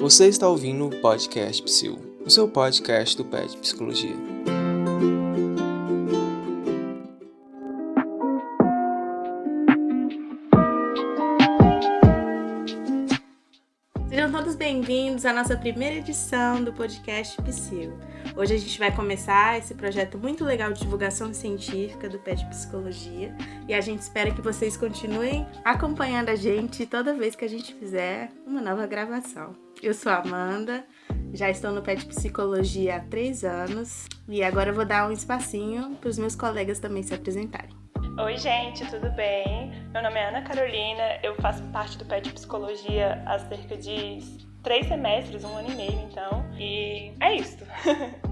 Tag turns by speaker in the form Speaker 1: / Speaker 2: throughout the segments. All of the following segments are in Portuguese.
Speaker 1: Você está ouvindo o Podcast Psil, o seu podcast do PET Psicologia.
Speaker 2: Sejam todos bem-vindos à nossa primeira edição do Podcast Psil. Hoje a gente vai começar esse projeto muito legal de divulgação científica do PET Psicologia e a gente espera que vocês continuem acompanhando a gente toda vez que a gente fizer uma nova gravação. Eu sou a Amanda, já estou no PET Psicologia há 3 anos e agora eu vou dar um espacinho para os meus colegas também se apresentarem.
Speaker 3: Oi gente, tudo bem? Meu nome é Ana Carolina, eu faço parte do PET Psicologia há cerca de 3 semestres, 1 ano e meio então, e é isso.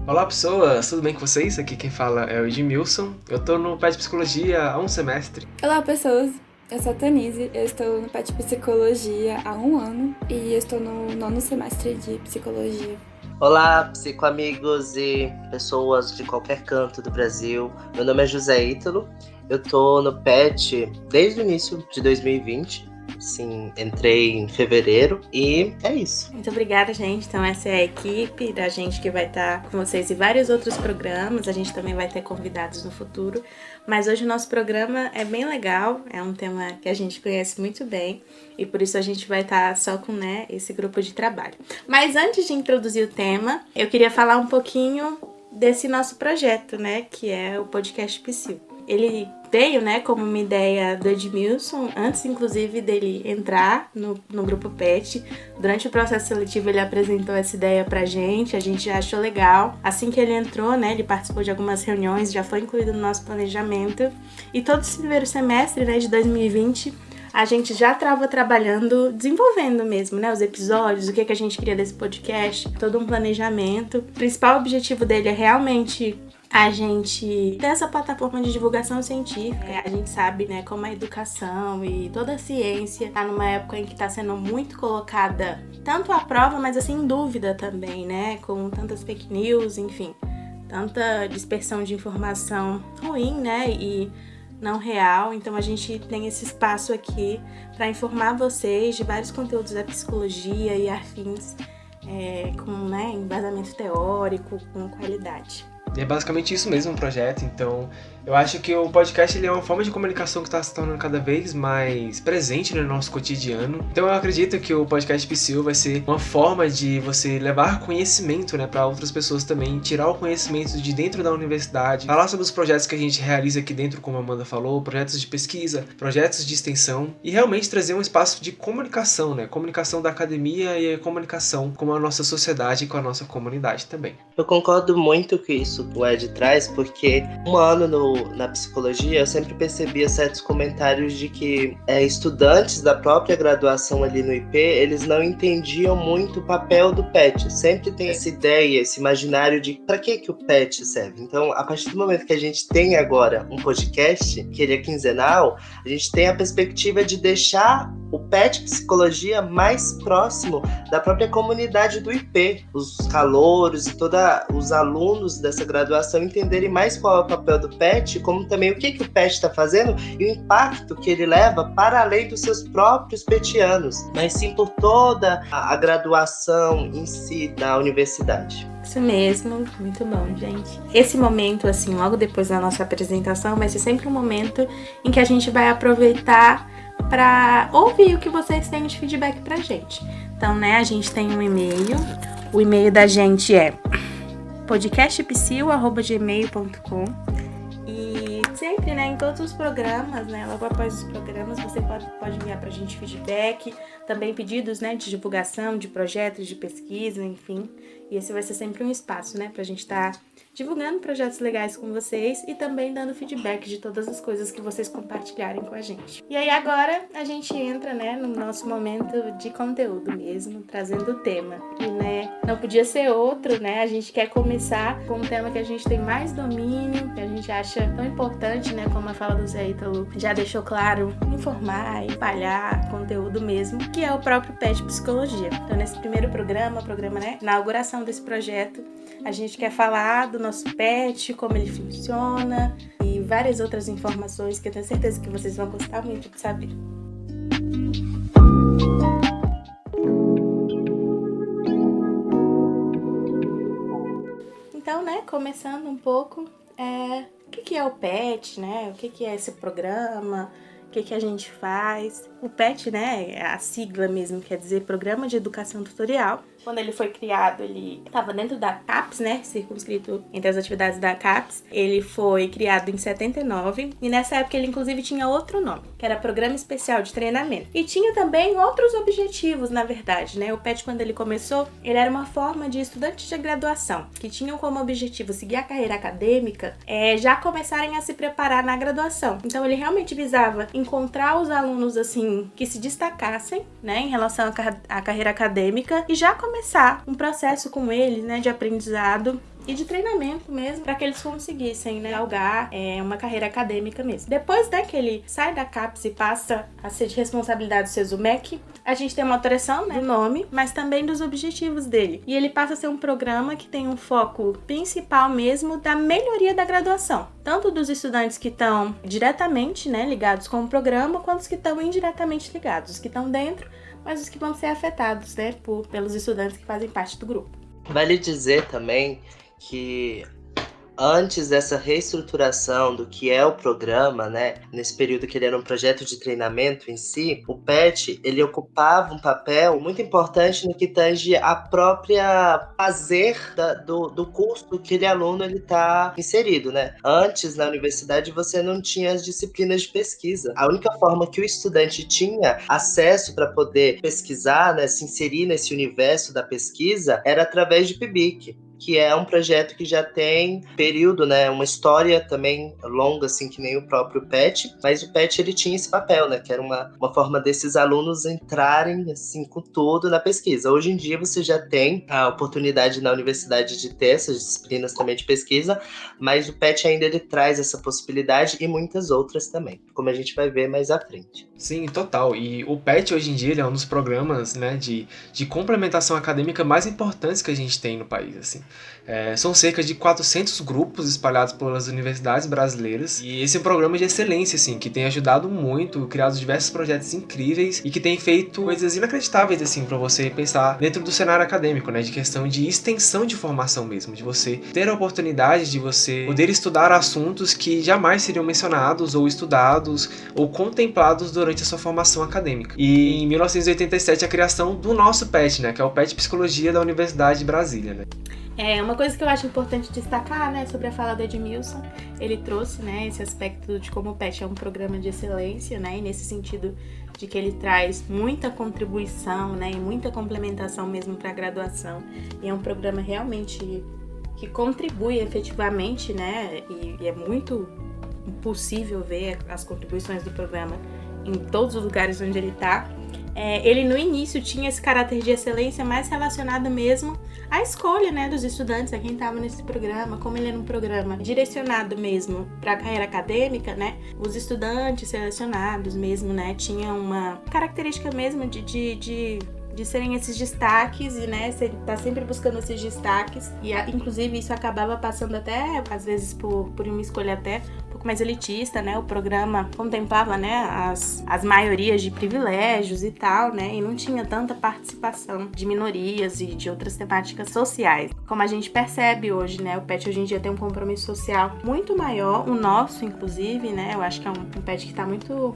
Speaker 1: Olá pessoas, tudo bem com vocês? Aqui quem fala é o Edmilson, eu tô no PET Psicologia há 1 semestre.
Speaker 4: Olá pessoas, eu sou a Tanise, eu estou no PET Psicologia há 1 ano e eu estou no 9º semestre de Psicologia.
Speaker 5: Olá, psicoamigos e pessoas de qualquer canto do Brasil. Meu nome é José Ítalo, eu tô no PET desde o início de 2020. Sim, entrei em fevereiro e é isso.
Speaker 2: Muito obrigada, gente. Então essa é a equipe da gente que vai estar com vocês em vários outros programas. A gente também vai ter convidados no futuro. Mas hoje o nosso programa é bem legal. É um tema que a gente conhece muito bem. E por isso a gente vai estar só com esse grupo de trabalho. Mas antes de introduzir o tema, eu queria falar um pouquinho desse nosso projeto, que é o Podcast Psil. Ele veio, como uma ideia do Edmilson, antes inclusive dele entrar no grupo PET. Durante o processo seletivo ele apresentou essa ideia pra gente, a gente já achou legal. Assim que ele entrou, ele participou de algumas reuniões, já foi incluído no nosso planejamento. E todo esse primeiro semestre, de 2020, a gente já estava trabalhando, desenvolvendo mesmo, os episódios, o que a gente queria desse podcast, todo um planejamento. O principal objetivo dele é realmente a gente ter essa plataforma de divulgação científica. A gente sabe, como a educação e toda a ciência está numa época em que está sendo muito colocada tanto à prova, mas assim em dúvida também, com tantas fake news, enfim, tanta dispersão de informação ruim, e não real. Então a gente tem esse espaço aqui para informar vocês de vários conteúdos da psicologia e afins, com embasamento teórico, com qualidade.
Speaker 1: E é basicamente isso mesmo o projeto, então eu acho que o podcast ele é uma forma de comunicação que está se tornando cada vez mais presente no nosso cotidiano. Então eu acredito que o Podcast Psil vai ser uma forma de você levar conhecimento para outras pessoas também, tirar o conhecimento de dentro da universidade, falar sobre os projetos que a gente realiza aqui dentro, como a Amanda falou, projetos de pesquisa, projetos de extensão, e realmente trazer um espaço de comunicação, comunicação da academia e a comunicação com a nossa sociedade e com a nossa comunidade também.
Speaker 5: Eu concordo muito com isso que o Ed traz, porque 1 ano na psicologia eu sempre percebia certos comentários de que estudantes da própria graduação ali no IP, eles não entendiam muito o papel do PET. Sempre tem essa ideia, esse imaginário de para que o PET serve. Então, a partir do momento que a gente tem agora um podcast, que ele é quinzenal, a gente tem a perspectiva de deixar o PET Psicologia mais próximo da própria comunidade do IP, os calouros e todos os alunos dessa graduação entenderem mais qual é o papel do PET, como também o que o PET está fazendo e o impacto que ele leva para além dos seus próprios petianos, mas sim por toda a graduação em si da universidade.
Speaker 2: Isso mesmo, muito bom, gente. Esse momento, logo depois da nossa apresentação, vai ser sempre um momento em que a gente vai aproveitar para ouvir o que vocês têm de feedback pra gente. Então, a gente tem um e-mail. O e-mail da gente é podcastpsil@gmail.com. E sempre, em todos os programas, logo após os programas, você pode enviar pra gente feedback, também pedidos, de divulgação, de projetos, de pesquisa, enfim. E esse vai ser sempre um espaço, pra gente estar divulgando projetos legais com vocês e também dando feedback de todas as coisas que vocês compartilharem com a gente. E aí agora a gente entra, no nosso momento de conteúdo mesmo, trazendo o tema. E, não podia ser outro, a gente quer começar com um tema que a gente tem mais domínio, que a gente acha tão importante, como a fala do Zé Ítalo já deixou claro, informar, espalhar conteúdo mesmo, que é o próprio PET Psicologia. Então nesse primeiro programa, inauguração desse projeto, a gente quer falar do nosso PET, como ele funciona e várias outras informações que eu tenho certeza que vocês vão gostar muito de saber. começando um pouco, o que é o PET, né? O que é esse programa? O que a gente faz? O PET, né, a sigla mesmo, quer dizer Programa de Educação Tutorial. Quando ele foi criado, ele estava dentro da CAPES, né, circunscrito entre as atividades da CAPES. Ele foi criado em 79 e nessa época ele inclusive tinha outro nome, que era Programa Especial de Treinamento. E tinha também outros objetivos, na verdade, né? O PET, quando ele começou, ele era uma forma de estudantes de graduação que tinham como objetivo seguir a carreira acadêmica, já começarem a se preparar na graduação. Então ele realmente visava encontrar os alunos assim que se destacassem, né, em relação à carreira acadêmica e já começar um processo com eles, né, de aprendizado e de treinamento mesmo, para que eles conseguissem, né, galgar uma carreira acadêmica mesmo. Depois, né, que ele sai da CAPES e passa a ser de responsabilidade do SESUMEC, a gente tem uma alteração, né, do nome, mas também dos objetivos dele. E ele passa a ser um programa que tem um foco principal mesmo da melhoria da graduação, tanto dos estudantes que estão diretamente, né, ligados com o programa, quanto os que estão indiretamente ligados, os que estão dentro, mas os que vão ser afetados, né, pelos estudantes que fazem parte do grupo.
Speaker 5: Vale dizer também que antes dessa reestruturação do que é o programa, né, nesse período que ele era um projeto de treinamento em si, o PET, ele ocupava um papel muito importante no que tange a própria fazer do curso que aquele aluno está inserido, né? Antes, na universidade, você não tinha as disciplinas de pesquisa. A única forma que o estudante tinha acesso para poder pesquisar, né, se inserir nesse universo da pesquisa, era através de PIBIC, que é um projeto que já tem período, né, uma história também longa, assim, que nem o próprio PET, mas o PET, ele tinha esse papel, né, que era uma forma desses alunos entrarem, assim, com tudo na pesquisa. Hoje em dia, você já tem a oportunidade na universidade de ter essas disciplinas também de pesquisa, mas o PET ainda ele traz essa possibilidade e muitas outras também, como a gente vai ver mais à frente.
Speaker 1: Sim, total. E o PET, hoje em dia, ele é um dos programas, né, de complementação acadêmica mais importantes que a gente tem no país, assim. São cerca de 400 grupos espalhados pelas universidades brasileiras, e esse é um programa de excelência, assim, que tem ajudado muito, criado diversos projetos incríveis e que tem feito coisas inacreditáveis, assim, para você pensar dentro do cenário acadêmico, né, de questão de extensão de formação mesmo, de você ter a oportunidade de você poder estudar assuntos que jamais seriam mencionados ou estudados ou contemplados durante a sua formação acadêmica. E em 1987 a criação do nosso PET, né, que é o PET Psicologia da Universidade de Brasília, né.
Speaker 2: Uma coisa que eu acho importante destacar, né, sobre a fala do Edmilson, ele trouxe, né, esse aspecto de como o PET é um programa de excelência, né, e nesse sentido de que ele traz muita contribuição, né, e muita complementação mesmo para a graduação, e é um programa realmente que contribui efetivamente, né, e é muito possível ver as contribuições do programa em todos os lugares onde ele está. Ele no início tinha esse caráter de excelência mais relacionado mesmo à escolha, né, dos estudantes, a quem estava nesse programa. Como ele era um programa direcionado mesmo para a carreira acadêmica, né, os estudantes selecionados mesmo, né, tinham uma característica mesmo de serem esses destaques e, né, tá sempre buscando esses destaques e, inclusive, isso acabava passando até, às vezes, por uma escolha até um pouco mais elitista, né, o programa contemplava, né, as maiorias de privilégios e tal, né, e não tinha tanta participação de minorias e de outras temáticas sociais. Como a gente percebe hoje, né, o PET hoje em dia tem um compromisso social muito maior, o nosso, inclusive, né, eu acho que é um PET que tá muito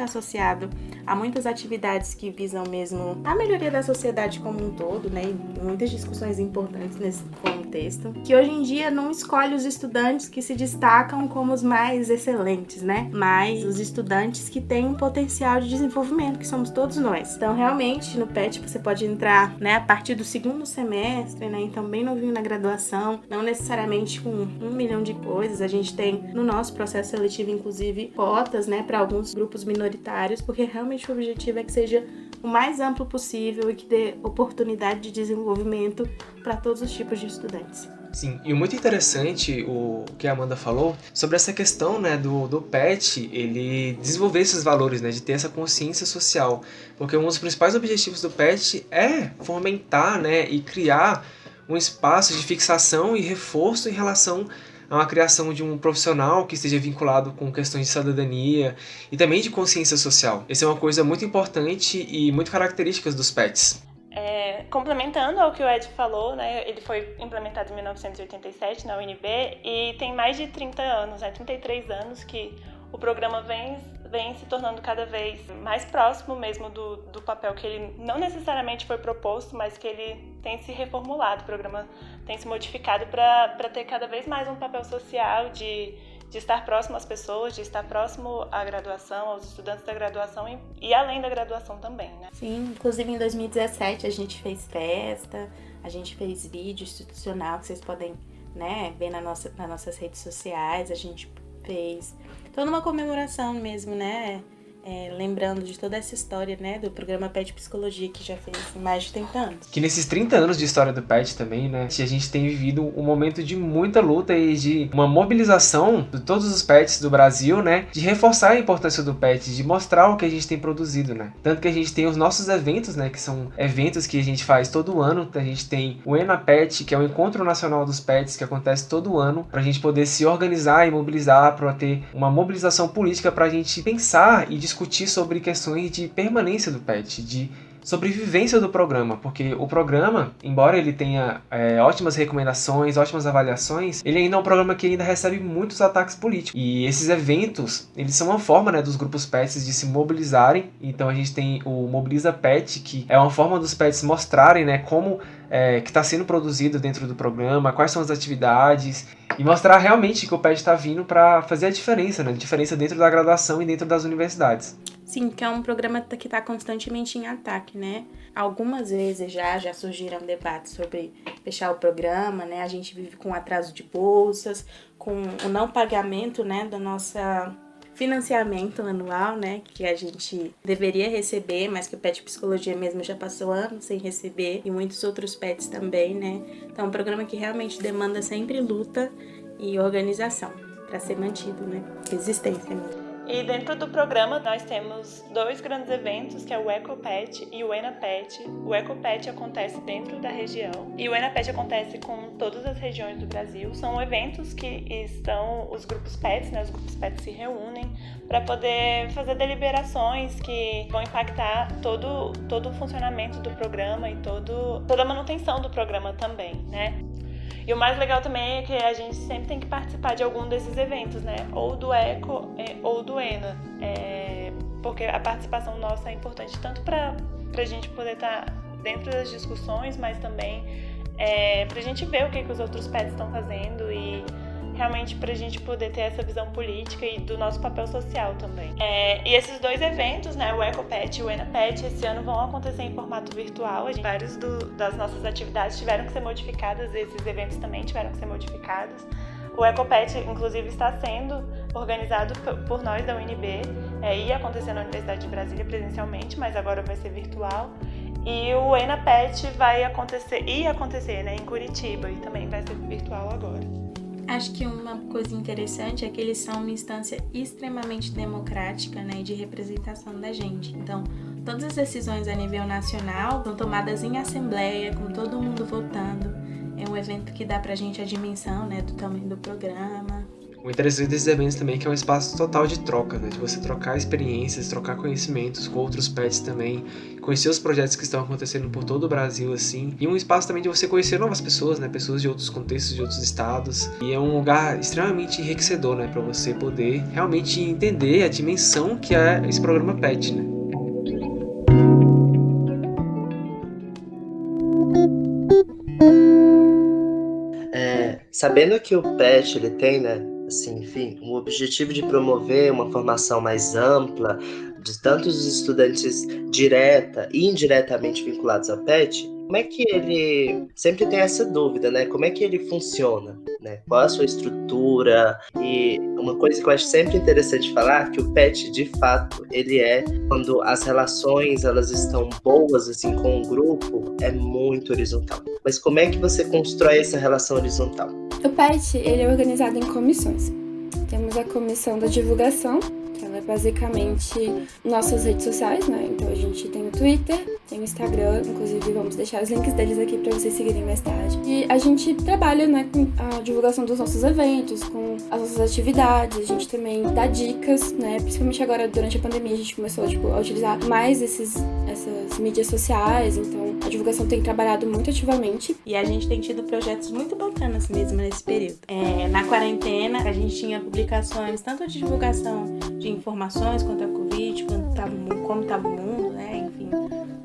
Speaker 2: associado a muitas atividades que visam mesmo a melhoria da sociedade como um todo, né? E muitas discussões importantes nesse contexto, que hoje em dia não escolhe os estudantes que se destacam como os mais excelentes, né? Mas os estudantes que têm um potencial de desenvolvimento, que somos todos nós. Então, realmente, no PET você pode entrar, né, a partir do segundo semestre, né? Então, bem novinho na graduação, não necessariamente com 1 milhão de coisas. A gente tem, no nosso processo seletivo, inclusive, cotas, né, para alguns grupos minoritários, porque realmente o objetivo é que seja o mais amplo possível e que dê oportunidade de desenvolvimento para todos os tipos de estudantes.
Speaker 1: Sim, e muito interessante o que a Amanda falou sobre essa questão, né, do PET, ele desenvolver esses valores, né, de ter essa consciência social, porque um dos principais objetivos do PET é fomentar, né, e criar um espaço de fixação e reforço em relação a uma criação de um profissional que esteja vinculado com questões de cidadania e também de consciência social. Essa é uma coisa muito importante e muito característica dos PETs.
Speaker 3: Complementando ao que o Ed falou, né, ele foi implementado em 1987 na UNB e tem mais de 30 anos, 33 anos que o programa vem se tornando cada vez mais próximo mesmo do papel que ele não necessariamente foi proposto, mas que ele tem se reformulado. O programa tem se modificado para ter cada vez mais um papel social de estar próximo às pessoas, de estar próximo à graduação, aos estudantes da graduação e além da graduação também, né?
Speaker 2: Sim, inclusive em 2017 a gente fez festa, a gente fez vídeo institucional que vocês podem, né, ver nas nossas redes sociais, a gente fez toda uma comemoração mesmo, né? Lembrando de toda essa história, né, do programa PET Psicologia, que já fez mais de 30 anos.
Speaker 1: Que nesses 30 anos de história do PET também, né, a gente tem vivido um momento de muita luta e de uma mobilização de todos os PETs do Brasil, né, de reforçar a importância do PET, de mostrar o que a gente tem produzido, né. Tanto que a gente tem os nossos eventos, né, que são eventos que a gente faz todo ano. A gente tem o ENAPET, que é o Encontro Nacional dos PETs, que acontece todo ano, pra gente poder se organizar e mobilizar, pra ter uma mobilização política pra gente pensar e discutir sobre questões de permanência do PET, de sobrevivência do programa, porque o programa, embora ele tenha ótimas recomendações, ótimas avaliações, ele ainda é um programa que ainda recebe muitos ataques políticos. E esses eventos, eles são uma forma, né, dos grupos PETs de se mobilizarem. Então a gente tem o Mobiliza PET, que é uma forma dos PETs mostrarem, né, como que está sendo produzido dentro do programa, quais são as atividades, e mostrar realmente que o PET está vindo para fazer a diferença, né, diferença dentro da graduação e dentro das universidades.
Speaker 2: Sim, que é um programa que está constantemente em ataque, né? Algumas vezes já surgiram debates sobre fechar o programa, né? A gente vive com atraso de bolsas, com o não pagamento, né, do nosso financiamento anual, né, que a gente deveria receber, mas que o PET Psicologia mesmo já passou anos sem receber, e muitos outros PETs também, né? Então é um programa que realmente demanda sempre luta e organização para ser mantido, né? Resistência mesmo.
Speaker 3: E dentro do programa nós temos 2 grandes eventos, que é o EcoPET e o ENAPET. O EcoPET acontece dentro da região e o ENAPET acontece com todas as regiões do Brasil. São eventos que estão os grupos PETs, né? Os grupos PETs se reúnem para poder fazer deliberações que vão impactar todo o funcionamento do programa e toda a manutenção do programa também, né? E o mais legal também é que a gente sempre tem que participar de algum desses eventos, né? Ou do ECO ou do ENA. Porque a participação nossa é importante tanto para a gente poder estar dentro das discussões, mas também para a gente ver o que os outros PETs estão fazendo e realmente para a gente poder ter essa visão política e do nosso papel social também. E esses 2 eventos, né, o EcoPET e o ENAPET, esse ano vão acontecer em formato virtual. Várias das nossas atividades tiveram que ser modificadas, esses eventos também tiveram que ser modificados. O EcoPET, inclusive, está sendo organizado por nós da UNB, ia acontecer na Universidade de Brasília presencialmente, mas agora vai ser virtual. E o ENAPET ia acontecer, né, em Curitiba, e também vai ser virtual agora.
Speaker 2: Acho que uma coisa interessante é que eles são uma instância extremamente democrática, né, de representação da gente. Então, todas as decisões a nível nacional são tomadas em assembleia, com todo mundo votando. É um evento que dá pra gente a dimensão, né, do tamanho do programa.
Speaker 1: O interessante desses eventos também é que é um espaço total de troca, né? De você trocar experiências, trocar conhecimentos com outros PETs também, conhecer os projetos que estão acontecendo por todo o Brasil, assim. E um espaço também de você conhecer novas pessoas, né? Pessoas de outros contextos, de outros estados. E é um lugar extremamente enriquecedor, né? Pra você poder realmente entender a dimensão que é esse programa PET, né?
Speaker 5: Sabendo que o PET, ele tem, né, assim, enfim, o objetivo de promover uma formação mais ampla de tantos estudantes direta e indiretamente vinculados ao PET, como é que ele sempre tem essa dúvida, né? Como é que ele funciona, né? Qual a sua estrutura? E uma coisa que eu acho sempre interessante falar, que o PET, de fato, ele quando as relações, elas estão boas, assim, com o grupo, é muito horizontal. Mas como é que você constrói essa relação horizontal?
Speaker 4: O PET, ele é organizado em comissões. Temos a comissão da divulgação, que ela é basicamente nossas redes sociais, né? Então a gente tem o Twitter, tem o Instagram, inclusive vamos deixar os links deles aqui para vocês seguirem mais tarde. E a gente trabalha, né, com a divulgação dos nossos eventos, com as nossas atividades, a gente também dá dicas, né, principalmente agora durante a pandemia a gente começou a utilizar mais essas mídias sociais, então a divulgação tem trabalhado muito ativamente.
Speaker 2: E a gente tem tido projetos muito bacanas mesmo nesse período. Na quarentena, a gente tinha publicações tanto de divulgação de informações quanto a Covid, como estava o mundo, né? Enfim,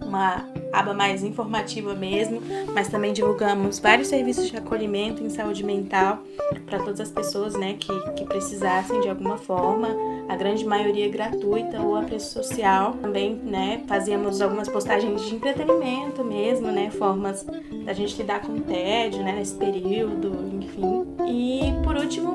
Speaker 2: uma aba mais informativa mesmo, mas também divulgamos vários serviços de acolhimento em saúde mental para todas as pessoas, né, que precisassem de alguma forma, a grande maioria gratuita ou a preço social. Também, né, fazíamos algumas postagens de entretenimento mesmo, né, formas da gente lidar com o tédio, né, nesse período, enfim. E, por último,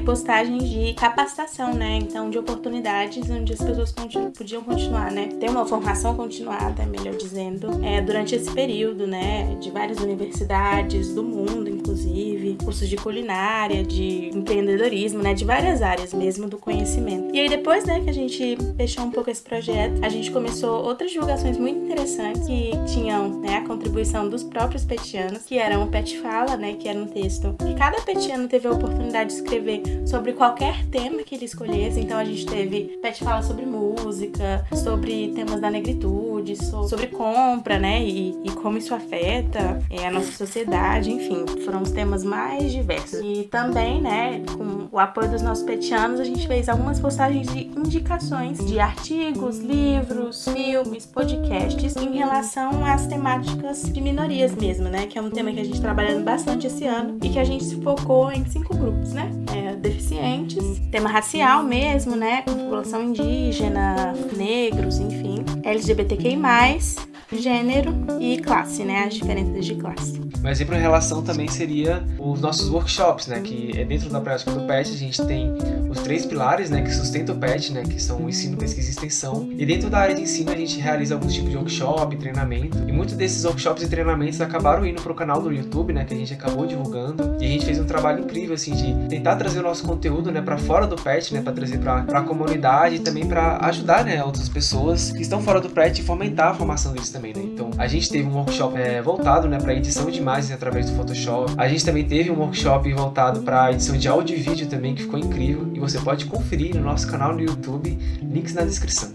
Speaker 2: postagens de capacitação, né, então de oportunidades onde as pessoas podiam continuar, né, ter uma formação continuada, melhor dizendo, durante esse período, né, de várias universidades do mundo, inclusive, cursos de culinária, de empreendedorismo, né, de várias áreas mesmo do conhecimento. E aí depois, né, que a gente fechou um pouco esse projeto, a gente começou outras divulgações muito interessantes que tinham, né, a contribuição dos próprios petianos, que eram o Pet Fala, né, que era um texto que cada petiano teve a oportunidade de escrever sobre qualquer tema que ele escolhesse. Então a gente teve Pet Fala sobre música, sobre temas da negritude, sobre compra, né, e como isso afeta a nossa sociedade, enfim, foram os temas mais diversos. E também, né, com o apoio dos nossos petianos, a gente fez algumas postagens de indicações de artigos, livros, filmes, podcasts em relação às temáticas de minorias mesmo, né, que é um tema que a gente tá trabalhando bastante esse ano e que a gente se focou em 5 grupos, né, deficientes, tema racial mesmo, né, população indígena, negros, enfim, LGBTQI+, gênero e classe, né, as diferenças de classe.
Speaker 1: Um exemplo em relação também seria os nossos workshops, né, que é dentro da prática do PET, a gente tem os 3 pilares, né, que sustentam o PET, né, que são o ensino, pesquisa e extensão. E dentro da área de ensino a gente realiza alguns tipos de workshop, treinamento. E muitos desses workshops e treinamentos acabaram indo para o canal do YouTube, né, que a gente acabou divulgando. E a gente fez um trabalho incrível, assim, de tentar trazer o nosso conteúdo, né, para fora do PET, né, para trazer para a comunidade e também para ajudar, né, outras pessoas que estão fora do PET e fomentar a formação deles também, né. Então a gente teve um workshop voltado, né, para edição de imagens através do Photoshop. A gente também teve um workshop voltado para edição de áudio e vídeo também, que ficou incrível. E você pode conferir no nosso canal no YouTube, links na descrição.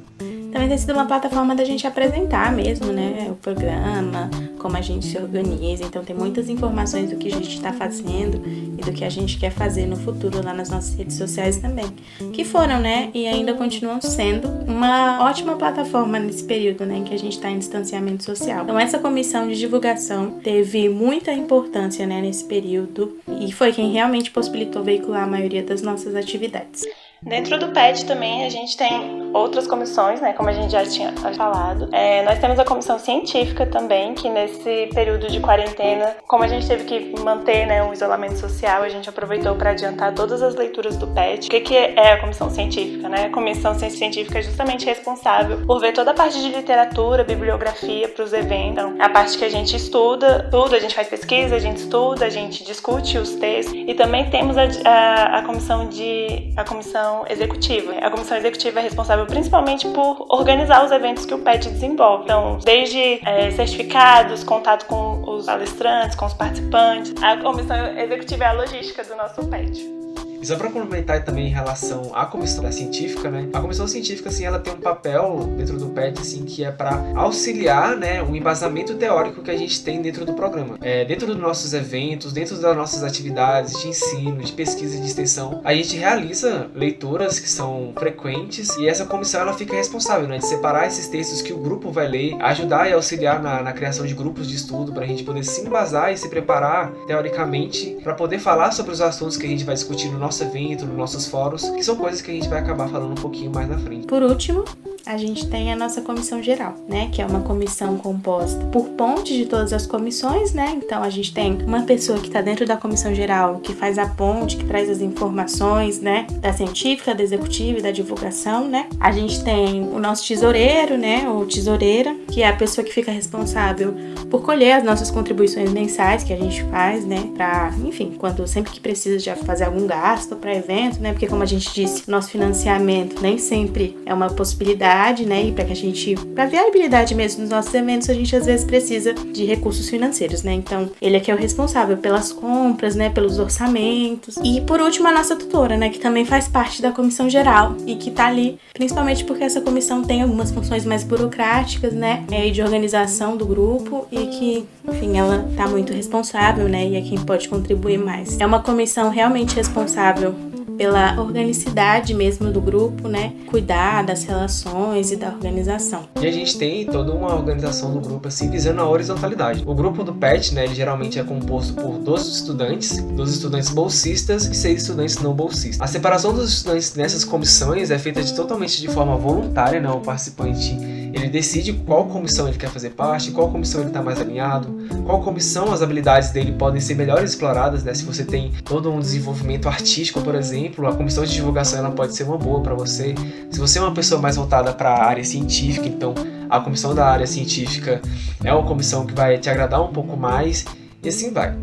Speaker 2: Também tem sido uma plataforma da gente apresentar mesmo, né, o programa, como a gente se organiza. Então tem muitas informações do que a gente está fazendo e do que a gente quer fazer no futuro lá nas nossas redes sociais também, que foram, né, e ainda continuam sendo uma ótima plataforma nesse período, né, em que a gente está em distanciamento social. Então essa comissão de divulgação teve muita importância, né, nesse período e foi quem realmente possibilitou veicular a maioria das nossas atividades.
Speaker 3: Dentro do PET também a gente tem outras comissões, né, como a gente já tinha falado. Nós temos a comissão científica também, que nesse período de quarentena, como a gente teve que manter, né, um isolamento social, a gente aproveitou para adiantar todas as leituras do PET. O que é a comissão científica, né? A comissão científica é justamente responsável por ver toda a parte de literatura, bibliografia para os eventos. Então, a parte que a gente estuda, a gente faz pesquisa, a gente estuda, a gente discute os textos e também temos a comissão executiva. A comissão executiva é responsável principalmente por organizar os eventos que o PET desenvolve. Então, desde certificados, contato com os palestrantes, com os participantes. A comissão executiva é a logística do nosso PET.
Speaker 1: E só para complementar também em relação à comissão científica, né? A comissão científica, assim, ela tem um papel dentro do PET, assim, que é para auxiliar, né, o embasamento teórico que a gente tem dentro do programa. Dentro dos nossos eventos, dentro das nossas atividades de ensino, de pesquisa e de extensão, a gente realiza leituras que são frequentes e essa comissão, ela fica responsável, né, de separar esses textos que o grupo vai ler, ajudar e auxiliar na criação de grupos de estudo para a gente poder se embasar e se preparar teoricamente para poder falar sobre os assuntos que a gente vai discutir no nosso evento, nos nossos fóruns, que são coisas que a gente vai acabar falando um pouquinho mais na frente.
Speaker 2: Por último, a gente tem a nossa comissão geral, né, que é uma comissão composta por pontes de todas as comissões, né, então a gente tem uma pessoa que está dentro da comissão geral, que faz a ponte, que traz as informações, né, da científica, da executiva e da divulgação, né, a gente tem o nosso tesoureiro, né, ou tesoureira, que é a pessoa que fica responsável por colher as nossas contribuições mensais que a gente faz, né, para, enfim, sempre que precisa de fazer algum gasto para evento, né, porque como a gente disse, nosso financiamento nem sempre é uma possibilidade, viabilidade, né? E pra viabilidade mesmo dos nossos eventos, a gente às vezes precisa de recursos financeiros, né? Então, ele é que é o responsável pelas compras, né? Pelos orçamentos. E por último, a nossa tutora, né? Que também faz parte da comissão geral e que tá ali, principalmente porque essa comissão tem algumas funções mais burocráticas, né? E de organização do grupo e que, enfim, ela tá muito responsável, né? E é quem pode contribuir mais. É uma comissão realmente responsável pela organicidade mesmo do grupo, né? Cuidar das relações e da organização.
Speaker 1: E a gente tem toda uma organização do grupo, assim, visando a horizontalidade. O grupo do PET, né, ele geralmente é composto por 12 estudantes bolsistas e 6 estudantes não bolsistas. A separação dos estudantes nessas comissões é feita totalmente de forma voluntária, né? O participante, ele decide qual comissão ele quer fazer parte, qual comissão ele está mais alinhado, qual comissão as habilidades dele podem ser melhores exploradas, né? Se você tem todo um desenvolvimento artístico, por exemplo, a comissão de divulgação ela pode ser uma boa para você. Se você é uma pessoa mais voltada para a área científica, então a comissão da área científica é uma comissão que vai te agradar um pouco mais, e assim vai.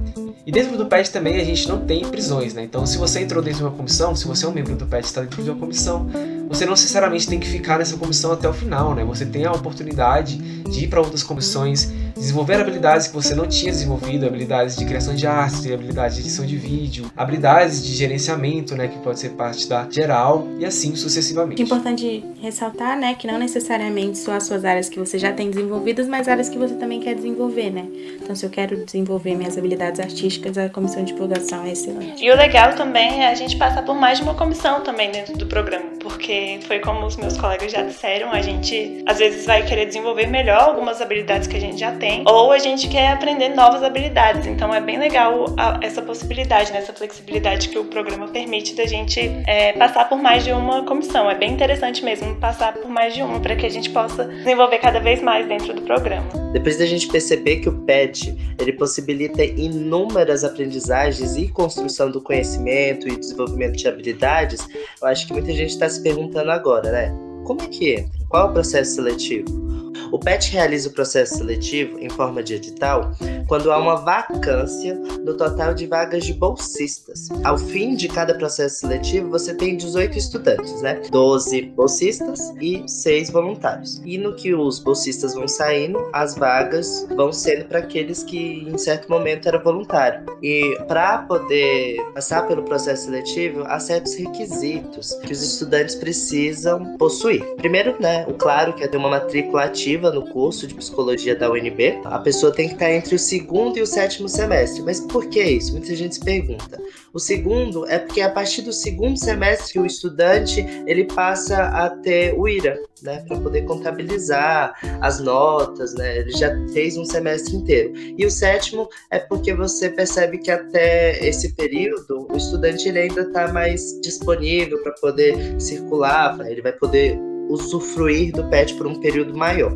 Speaker 1: E dentro do PET também a gente não tem prisões, né? Então se você entrou dentro de uma comissão, se você é um membro do PET e está dentro de uma comissão, você não necessariamente tem que ficar nessa comissão até o final, né? Você tem a oportunidade de ir para outras comissões, desenvolver habilidades que você não tinha desenvolvido, habilidades de criação de arte, habilidades de edição de vídeo, habilidades de gerenciamento, né, que pode ser parte da geral, e assim sucessivamente.
Speaker 2: É importante ressaltar, né, que não necessariamente são as suas áreas que você já tem desenvolvidas, mas áreas que você também quer desenvolver, né? Então, se eu quero desenvolver minhas habilidades artísticas, a comissão de divulgação é excelente.
Speaker 3: E o legal também é a gente passar por mais de uma comissão também dentro do programa, porque foi como os meus colegas já disseram, a gente às vezes vai querer desenvolver melhor algumas habilidades que a gente já tem, ou a gente quer aprender novas habilidades. Então é bem legal essa possibilidade, né, essa flexibilidade que o programa permite da gente passar por mais de uma comissão. É bem interessante mesmo passar por mais de uma para que a gente possa desenvolver cada vez mais dentro do programa.
Speaker 5: Depois da gente perceber que o PET ele possibilita inúmeras aprendizagens e construção do conhecimento e desenvolvimento de habilidades, eu acho que muita gente está se perguntando agora, né? Como é que entra? Qual é o processo seletivo? O PET realiza o processo seletivo em forma de edital quando há uma vacância no total de vagas de bolsistas. Ao fim de cada processo seletivo, você tem 18 estudantes, né? 12 bolsistas e 6 voluntários. E no que os bolsistas vão saindo, as vagas vão sendo para aqueles que em certo momento era voluntário. E para poder passar pelo processo seletivo, há certos requisitos que os estudantes precisam possuir. Primeiro, né, o claro que é ter uma matrícula ativa no curso de psicologia da UNB. A pessoa tem que estar entre o segundo e o sétimo semestre. Mas por que isso? Muita gente se pergunta. O segundo é porque a partir do segundo semestre o estudante ele passa a ter o IRA, né, para poder contabilizar as notas, né? Ele já fez um semestre inteiro. E o sétimo é porque você percebe que até esse período o estudante ele ainda está mais disponível para poder circular, ele vai poder usufruir do PET por um período maior.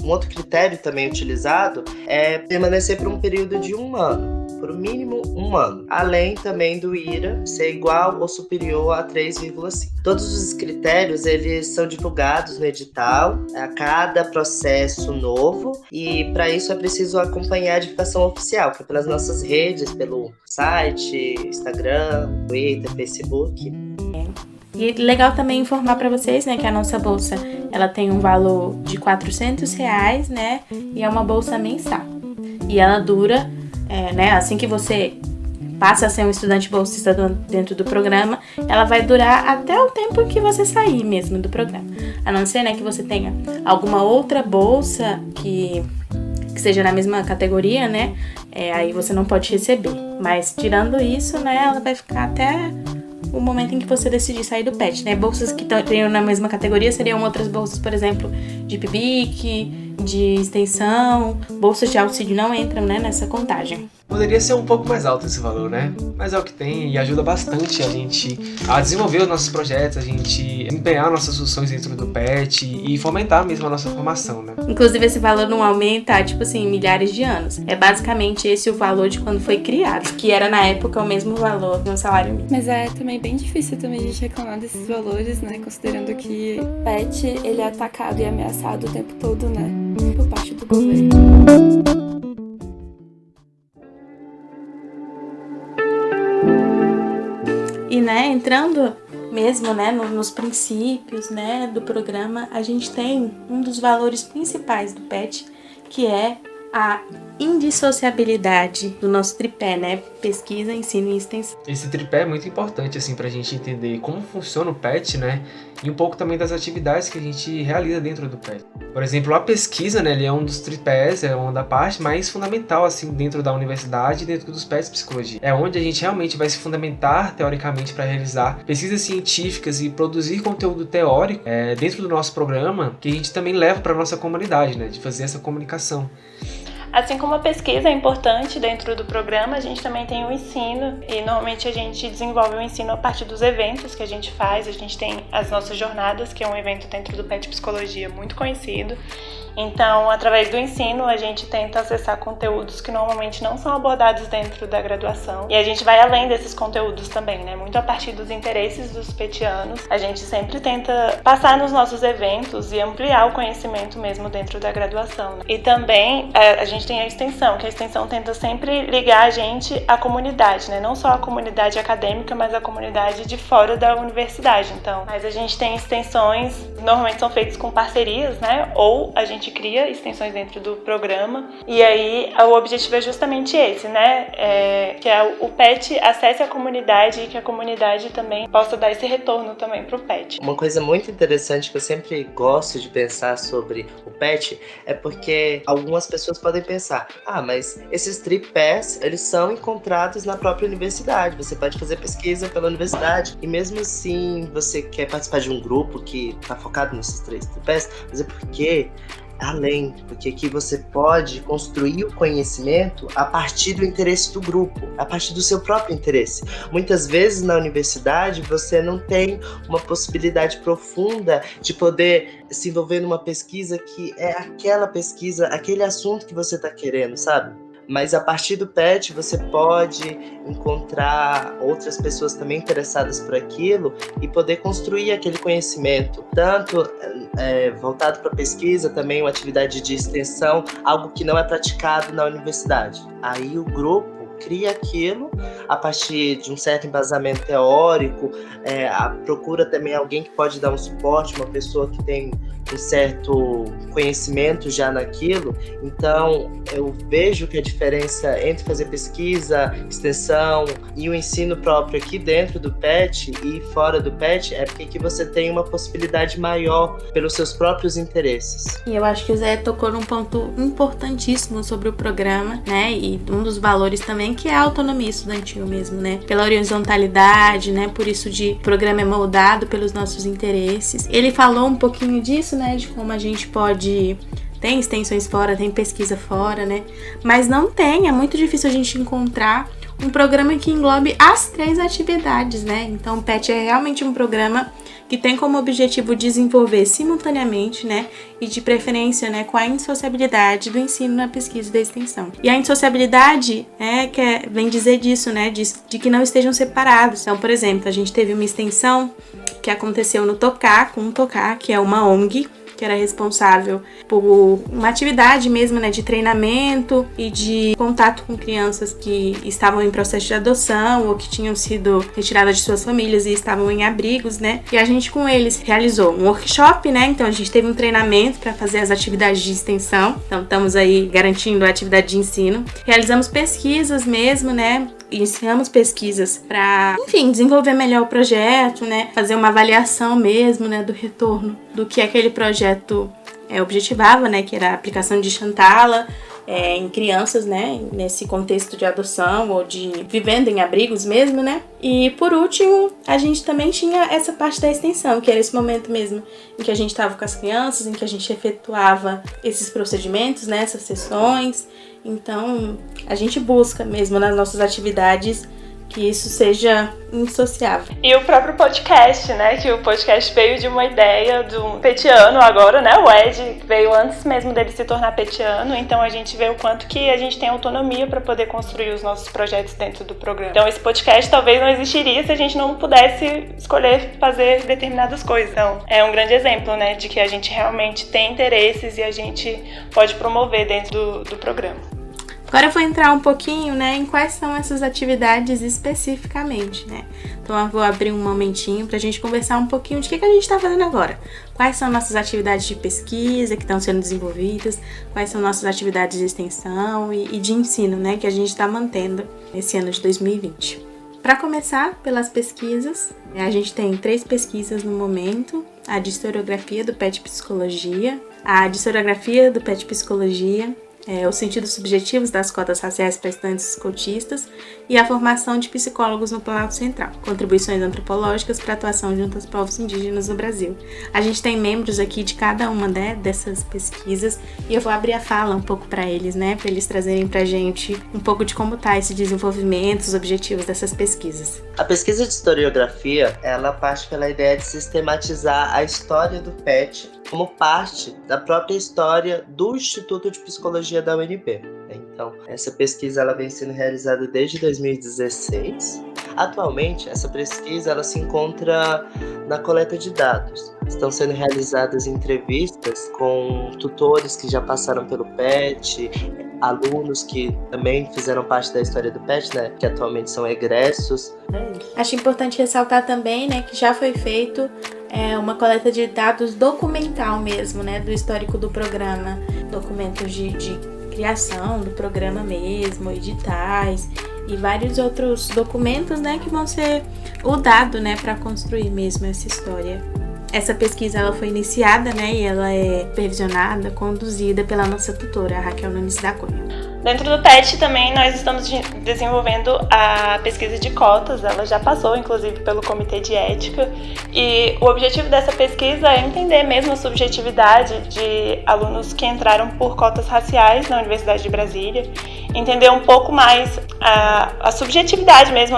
Speaker 5: Um outro critério também utilizado é permanecer por um período de 1 ano, por mínimo 1 ano, além também do IRA ser igual ou superior a 3,5. Todos os critérios eles são divulgados no edital a cada processo novo e para isso é preciso acompanhar a divulgação oficial, que é pelas nossas redes, pelo site, Instagram, Twitter, Facebook.
Speaker 2: E legal também informar para vocês, né, que a nossa bolsa ela tem um valor de R$400, né, e é uma bolsa mensal. E ela dura, né, assim que você passa a ser um estudante bolsista dentro do programa, ela vai durar até o tempo que você sair mesmo do programa. A não ser, né, que você tenha alguma outra bolsa que seja na mesma categoria, né, aí você não pode receber. Mas tirando isso, né, ela vai ficar até o momento em que você decidir sair do PET, né? Bolsas que tenham na mesma categoria seriam outras bolsas, por exemplo, de PIBIC, de extensão, bolsas de auxílio não entram, né, nessa contagem.
Speaker 1: Poderia ser um pouco mais alto esse valor, né? Mas é o que tem e ajuda bastante a gente a desenvolver os nossos projetos, a gente empenhar nossas soluções dentro do PET e fomentar mesmo a nossa formação, né?
Speaker 2: Inclusive, esse valor não aumenta há, tipo assim, milhares de anos. É basicamente esse o valor de quando foi criado, que era na época o mesmo valor de um salário mínimo.
Speaker 4: Mas é também bem difícil também a gente reclamar desses valores, né? Considerando que o PET, ele é atacado e ameaçado o tempo todo, né? Por parte do governo.
Speaker 2: E, né, entrando mesmo, né, nos princípios, né, do programa, a gente tem um dos valores principais do PET, que é a indissociabilidade do nosso tripé, né? Pesquisa, ensino e extensão.
Speaker 1: Esse tripé é muito importante, assim, pra gente entender como funciona o PET, né? E um pouco também das atividades que a gente realiza dentro do PET. Por exemplo, a pesquisa, né? Ele é um dos tripés, é uma da parte mais fundamental, assim, dentro da universidade e dentro dos PETs de psicologia. É onde a gente realmente vai se fundamentar, teoricamente, para realizar pesquisas científicas e produzir conteúdo teórico dentro do nosso programa, que a gente também leva para nossa comunidade, né? De fazer essa comunicação.
Speaker 3: Assim como a pesquisa é importante dentro do programa, a gente também tem o ensino, e normalmente a gente desenvolve o ensino a partir dos eventos que a gente faz. A gente tem as nossas jornadas, que é um evento dentro do PET Psicologia muito conhecido. Então, através do ensino, a gente tenta acessar conteúdos que normalmente não são abordados dentro da graduação. E a gente vai além desses conteúdos também, né? Muito a partir dos interesses dos petianos. A gente sempre tenta passar nos nossos eventos e ampliar o conhecimento mesmo dentro da graduação, né? E também a gente tem a extensão, que a extensão tenta sempre ligar a gente à comunidade, né? Não só a comunidade acadêmica, mas a comunidade de fora da universidade. Então, mas a gente tem extensões, normalmente são feitas com parcerias, né? Ou a gente cria extensões dentro do programa, e aí o objetivo é justamente esse, né? Que o PET acesse a comunidade e que a comunidade também possa dar esse retorno também para o PET.
Speaker 5: Uma coisa muito interessante que eu sempre gosto de pensar sobre o PET é porque algumas pessoas podem pensar, mas esses tripés, eles são encontrados na própria universidade, você pode fazer pesquisa pela universidade, e mesmo assim você quer participar de um grupo que está focado nesses 3 tripés, mas é porque aqui você pode construir o conhecimento a partir do interesse do grupo, a partir do seu próprio interesse. Muitas vezes na universidade você não tem uma possibilidade profunda de poder se envolver numa pesquisa que é aquela pesquisa, aquele assunto que você está querendo, sabe? Mas a partir do PET você pode encontrar outras pessoas também interessadas por aquilo e poder construir aquele conhecimento, tanto voltado para pesquisa, também uma atividade de extensão, algo que não é praticado na universidade. Aí o grupo cria aquilo a partir de um certo embasamento teórico, procura também alguém que pode dar um suporte, uma pessoa que tem um certo conhecimento já naquilo. Então eu vejo que a diferença entre fazer pesquisa, extensão e o ensino próprio aqui dentro do PET e fora do PET é porque aqui você tem uma possibilidade maior pelos seus próprios interesses.
Speaker 2: E eu acho que o Zé tocou num ponto importantíssimo sobre o programa, né? E um dos valores também que é a autonomia estudantil mesmo, né? Pela horizontalidade, né? Por isso o programa é moldado pelos nossos interesses. Ele falou um pouquinho disso, né? De como a gente pode... Tem extensões fora, tem pesquisa fora, né? Mas não tem, é muito difícil a gente encontrar um programa que englobe as 3 atividades, né? Então o PET é realmente um programa que tem como objetivo desenvolver simultaneamente, né, e de preferência, né, com a indissociabilidade do ensino na pesquisa e da extensão. E a indissociabilidade vem dizer disso, né, de que não estejam separados. Então, por exemplo, a gente teve uma extensão que aconteceu no Tocar, com o Tocar, que é uma ONG, que era responsável por uma atividade mesmo, né, de treinamento e de contato com crianças que estavam em processo de adoção ou que tinham sido retiradas de suas famílias e estavam em abrigos, né? E a gente com eles realizou um workshop, né? Então a gente teve um treinamento para fazer as atividades de extensão. Então estamos aí garantindo a atividade de ensino. Realizamos pesquisas mesmo, né? Iniciamos pesquisas para, enfim, desenvolver melhor o projeto, né? Fazer uma avaliação mesmo, né, do retorno do que aquele projeto objetivava, né? Que era a aplicação de Xantala em crianças, né? Nesse contexto de adoção ou de vivendo em abrigos mesmo, né? E por último, a gente também tinha essa parte da extensão, que era esse momento mesmo em que a gente estava com as crianças, em que a gente efetuava esses procedimentos, né? Essas sessões. Então, a gente busca mesmo nas nossas atividades que isso seja indissociável.
Speaker 3: E o próprio podcast, né? Que o podcast veio de uma ideia do petiano agora, né? O Ed veio antes mesmo dele se tornar petiano, então a gente vê o quanto que a gente tem autonomia para poder construir os nossos projetos dentro do programa. Então esse podcast talvez não existiria se a gente não pudesse escolher fazer determinadas coisas. Então é um grande exemplo, né? De que a gente realmente tem interesses e a gente pode promover dentro do programa.
Speaker 2: Agora eu vou entrar um pouquinho, né, em quais são essas atividades especificamente, né? Então eu vou abrir um momentinho pra gente conversar um pouquinho de que a gente tá fazendo agora. Quais são nossas atividades de pesquisa que estão sendo desenvolvidas, quais são nossas atividades de extensão e de ensino, né, que a gente está mantendo esse ano de 2020. Para começar, pelas pesquisas, a gente tem 3 pesquisas no momento: a de historiografia do PET Psicologia, a de historiografia do PET Psicologia, os sentidos subjetivos das cotas raciais para estudantes cotistas e a formação de psicólogos no Planalto Central, contribuições antropológicas para a atuação junto aos povos indígenas no Brasil. A gente tem membros aqui de cada uma, né, dessas pesquisas e eu vou abrir a fala um pouco para eles, né, para eles trazerem para a gente um pouco de como está esse desenvolvimento, os objetivos dessas pesquisas.
Speaker 5: A pesquisa de historiografia, ela parte pela ideia de sistematizar a história do PET como parte da própria história do Instituto de Psicologia da UNB. Então, essa pesquisa ela vem sendo realizada desde 2016. Atualmente, essa pesquisa ela se encontra na coleta de dados. Estão sendo realizadas entrevistas com tutores que já passaram pelo PET, alunos que também fizeram parte da história do PET, né, que atualmente são egressos.
Speaker 2: Acho importante ressaltar também, né, que já foi feito uma coleta de dados documental mesmo, né, do histórico do programa, documentos de criação do programa mesmo, editais e vários outros documentos, né, que vão ser o dado, né, para construir mesmo essa história. Essa pesquisa ela foi iniciada, né, e ela é supervisionada, conduzida pela nossa tutora, a Raquel Nunes da Cunha.
Speaker 3: Dentro do PET também nós estamos desenvolvendo a pesquisa de cotas, ela já passou inclusive pelo Comitê de Ética e o objetivo dessa pesquisa é entender mesmo a subjetividade de alunos que entraram por cotas raciais na Universidade de Brasília, entender um pouco mais a subjetividade mesmo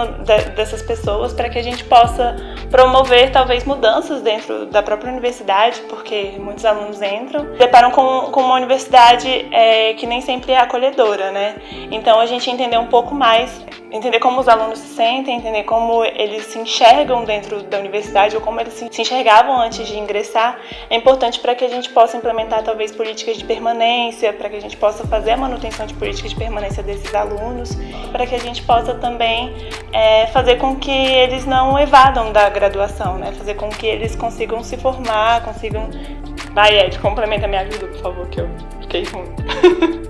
Speaker 3: dessas pessoas para que a gente possa promover talvez mudanças dentro da própria universidade, porque muitos alunos entram, se deparam com uma universidade que nem sempre é acolhedora. Né? Então a gente entender um pouco mais, entender como os alunos se sentem, entender como eles se enxergam dentro da universidade ou como eles se enxergavam antes de ingressar, é importante para que a gente possa implementar talvez políticas de permanência, para que a gente possa fazer a manutenção de políticas de permanência desses alunos, para que a gente possa também fazer com que eles não evadam da graduação, né? Fazer com que eles consigam se formar, consigam... Vai, Ed, complementa minha ajuda, por favor, que eu fiquei ruim.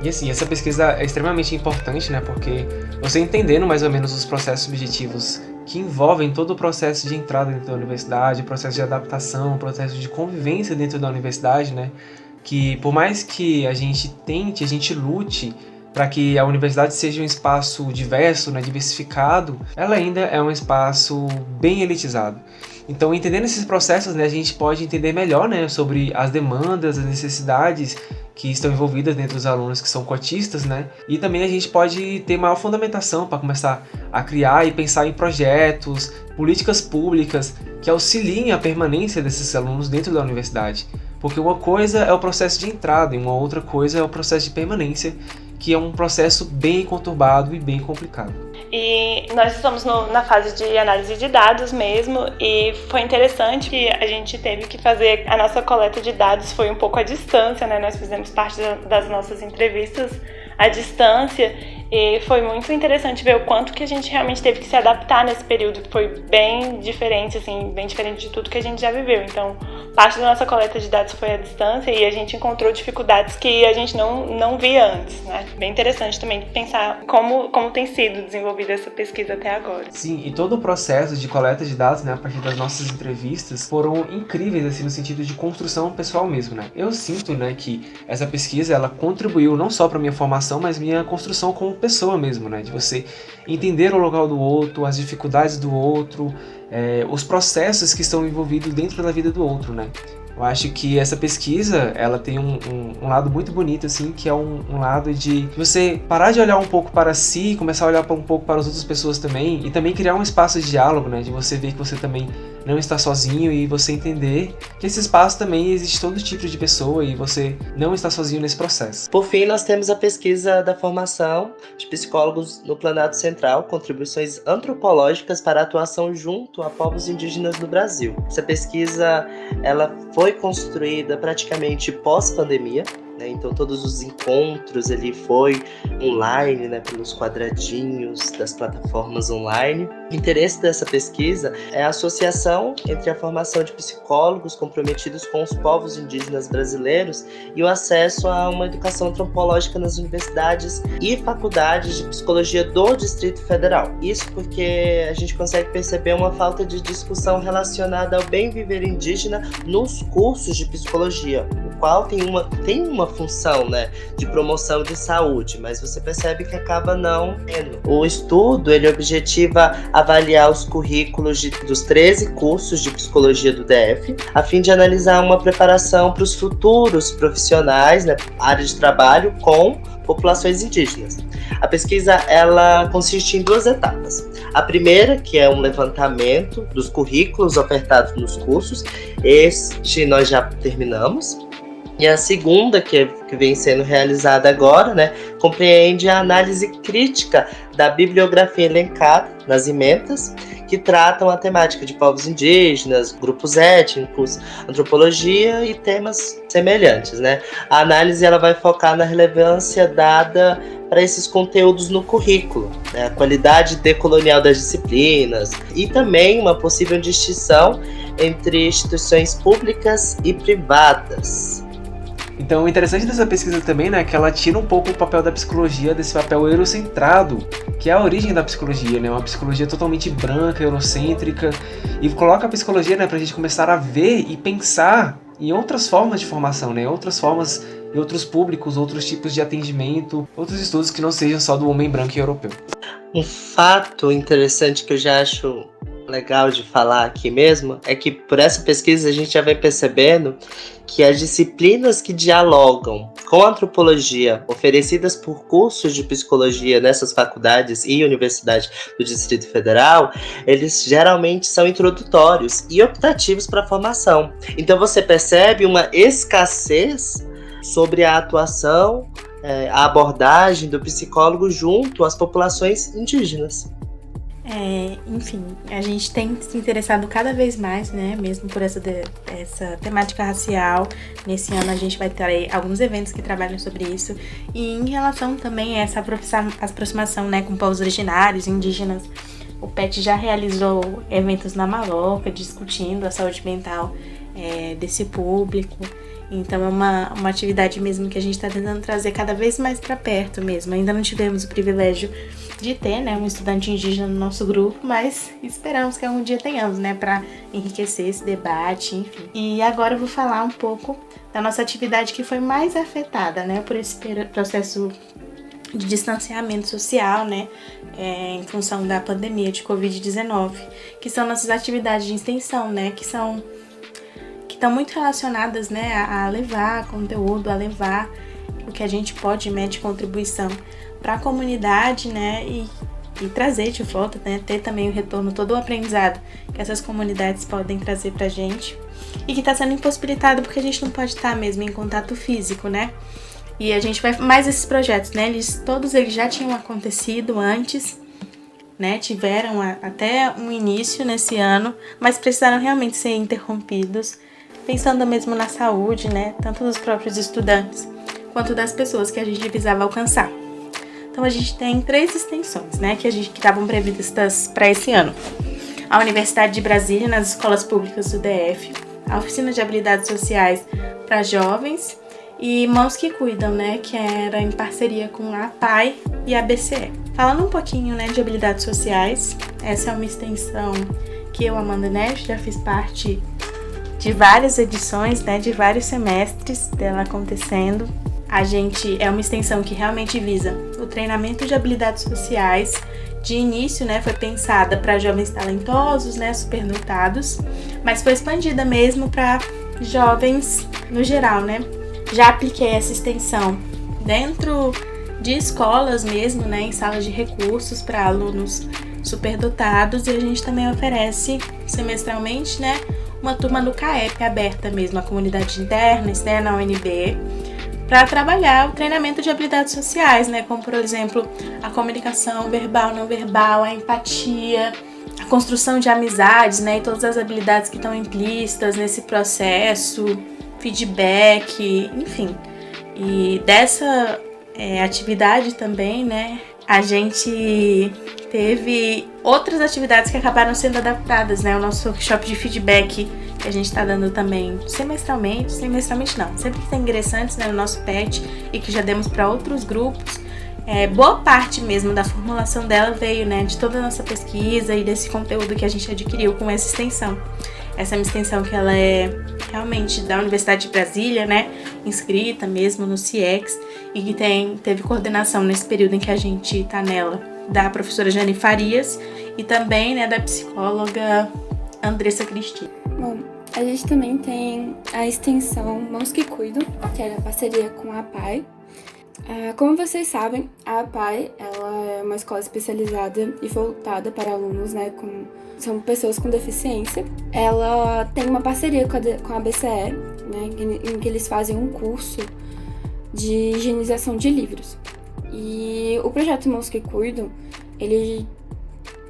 Speaker 1: E assim, essa pesquisa é extremamente importante, né? Porque você entendendo mais ou menos os processos subjetivos que envolvem todo o processo de entrada dentro da universidade, processo de adaptação, processo de convivência dentro da universidade, né? Que por mais que a gente tente, a gente lute para que a universidade seja um espaço diverso, né, diversificado, ela ainda é um espaço bem elitizado. Então, entendendo esses processos, né, a gente pode entender melhor, né, sobre as demandas, as necessidades que estão envolvidas dentro dos alunos que são cotistas, né? E também a gente pode ter maior fundamentação para começar a criar e pensar em projetos, políticas públicas que auxiliem a permanência desses alunos dentro da universidade. Porque uma coisa é o processo de entrada e uma outra coisa é o processo de permanência, que é um processo bem conturbado e bem complicado.
Speaker 3: E nós estamos na fase de análise de dados mesmo, e foi interessante que a gente teve que fazer a nossa coleta de dados, foi um pouco à distância, né? Nós fizemos parte das nossas entrevistas à distância, e foi muito interessante ver o quanto que a gente realmente teve que se adaptar nesse período, que foi bem diferente, assim, bem diferente de tudo que a gente já viveu. Então, parte da nossa coleta de dados foi à distância e a gente encontrou dificuldades que a gente não via antes, né? Bem interessante também pensar como tem sido desenvolvida essa pesquisa até agora.
Speaker 1: Sim, e todo o processo de coleta de dados, né, a partir das nossas entrevistas, foram incríveis, assim, no sentido de construção pessoal mesmo, né? Eu sinto, né, que essa pesquisa, ela contribuiu não só para minha formação, mas minha construção como pessoa mesmo, né? De você entender o local do outro, as dificuldades do outro, os processos que estão envolvidos dentro da vida do outro, né? Eu acho que essa pesquisa, ela tem um lado muito bonito, assim, que é um lado de você parar de olhar um pouco para si, começar a olhar um pouco para as outras pessoas também, e também criar um espaço de diálogo, né? De você ver que você também não está sozinho e você entender que esse espaço também existe todo tipo de pessoa e você não está sozinho nesse processo.
Speaker 5: Por fim, nós temos a pesquisa da formação de psicólogos no Planalto Central, contribuições antropológicas para a atuação junto a povos indígenas no Brasil. Essa pesquisa, ela foi construída praticamente pós-pandemia, né? Então todos os encontros ali foi online, né, pelos quadradinhos das plataformas online. O interesse dessa pesquisa é a associação entre a formação de psicólogos comprometidos com os povos indígenas brasileiros e o acesso a uma educação antropológica nas universidades e faculdades de psicologia do Distrito Federal. Isso porque a gente consegue perceber uma falta de discussão relacionada ao bem viver indígena nos cursos de psicologia, o qual tem uma função, né, de promoção de saúde, mas você percebe que acaba não tendo. O estudo, ele objetiva avaliar os currículos dos 13 cursos de psicologia do DF, a fim de analisar uma preparação para os futuros profissionais, né, área de trabalho com populações indígenas. A pesquisa, ela consiste em 2 etapas. A primeira, que é um levantamento dos currículos ofertados nos cursos, este nós já terminamos. E a segunda, que vem sendo realizada agora, né, compreende a análise crítica da bibliografia elencada nas ementas, que tratam a temática de povos indígenas, grupos étnicos, antropologia e temas semelhantes, né? A análise, ela vai focar na relevância dada para esses conteúdos no currículo, né? A qualidade decolonial das disciplinas e também uma possível distinção entre instituições públicas e privadas.
Speaker 1: Então, o interessante dessa pesquisa também, né, é que ela tira um pouco o papel da psicologia desse papel eurocentrado, que é a origem da psicologia, né, uma psicologia totalmente branca, eurocêntrica, e coloca a psicologia, né, pra gente começar a ver e pensar em outras formas de formação, né, outras formas e outros públicos, outros tipos de atendimento, outros estudos que não sejam só do homem branco e europeu.
Speaker 5: Um fato interessante que eu já acho legal de falar aqui mesmo é que por essa pesquisa a gente já vem percebendo que as disciplinas que dialogam com a antropologia oferecidas por cursos de psicologia nessas faculdades e universidades do Distrito Federal, eles geralmente são introdutórios e optativos para a formação. Então você percebe uma escassez sobre a atuação, a abordagem do psicólogo junto às populações indígenas.
Speaker 2: Enfim, a gente tem se interessado cada vez mais, né, mesmo por essa temática racial. Nesse ano a gente vai ter alguns eventos que trabalham sobre isso. E em relação também a essa aproximação, né, com povos originários, indígenas, o PET já realizou eventos na Maloca, discutindo a saúde mental desse público. Então é uma atividade mesmo que a gente está tentando trazer cada vez mais para perto mesmo. Ainda não tivemos o privilégio de ter, né, um estudante indígena no nosso grupo, mas esperamos que algum dia tenhamos, né, para enriquecer esse debate, enfim. E agora eu vou falar um pouco da nossa atividade que foi mais afetada, né, por esse processo de distanciamento social, né, em função da pandemia de Covid-19, que são nossas atividades de extensão, né, que estão muito relacionadas, né, a levar conteúdo, a levar o que a gente pode, né, de contribuição para a comunidade, né, e trazer de volta, né, ter também o retorno, todo o aprendizado que essas comunidades podem trazer pra gente e que está sendo impossibilitado porque a gente não pode estar mesmo em contato físico, né, e a gente vai mais esses projetos, né, todos eles já tinham acontecido antes, né, tiveram até um início nesse ano, mas precisaram realmente ser interrompidos, pensando mesmo na saúde, né, tanto dos próprios estudantes quanto das pessoas que a gente visava alcançar. Então a gente tem 3 extensões, né, que estavam previstas para esse ano. A Universidade de Brasília nas escolas públicas do DF, a Oficina de Habilidades Sociais para jovens e Mãos que Cuidam, né, que era em parceria com a APAE e a BCE. Falando um pouquinho, né, de habilidades sociais, essa é uma extensão que eu, Amanda Neves, já fiz parte de várias edições, né, de vários semestres dela acontecendo. A gente é uma extensão que realmente visa o treinamento de habilidades sociais. De início, né, foi pensada para jovens talentosos, né, superdotados, mas foi expandida mesmo para jovens no geral, né. Já apliquei essa extensão dentro de escolas mesmo, né, em salas de recursos para alunos superdotados, e a gente também oferece semestralmente, né, uma turma do CAEP aberta mesmo à comunidade interna, externa, à UNB, para trabalhar o treinamento de habilidades sociais, né, como por exemplo a comunicação verbal, não verbal, a empatia, a construção de amizades, né, e todas as habilidades que estão implícitas nesse processo, feedback, enfim. E dessa atividade também, né, a gente teve outras atividades que acabaram sendo adaptadas, né? O nosso workshop de feedback que a gente está dando também semestralmente não, sempre que tem ingressantes, né, no nosso PET e que já demos para outros grupos. Boa parte mesmo da formulação dela veio, né, de toda a nossa pesquisa e desse conteúdo que a gente adquiriu com essa extensão. Essa é uma extensão que ela é realmente da Universidade de Brasília, né, inscrita mesmo no CIEX, e que teve coordenação nesse período em que a gente está nela, da professora Jane Farias e também, né, da psicóloga Andressa Cristina.
Speaker 4: Bom, a gente também tem a extensão Mãos que Cuidam, que é a parceria com a APAE. Como vocês sabem, a APAE ela é uma escola especializada e voltada para alunos, né, são pessoas com deficiência. Ela tem uma parceria com a BCE, né, em que eles fazem um curso de higienização de livros. E o projeto Mãos que Cuidam, ele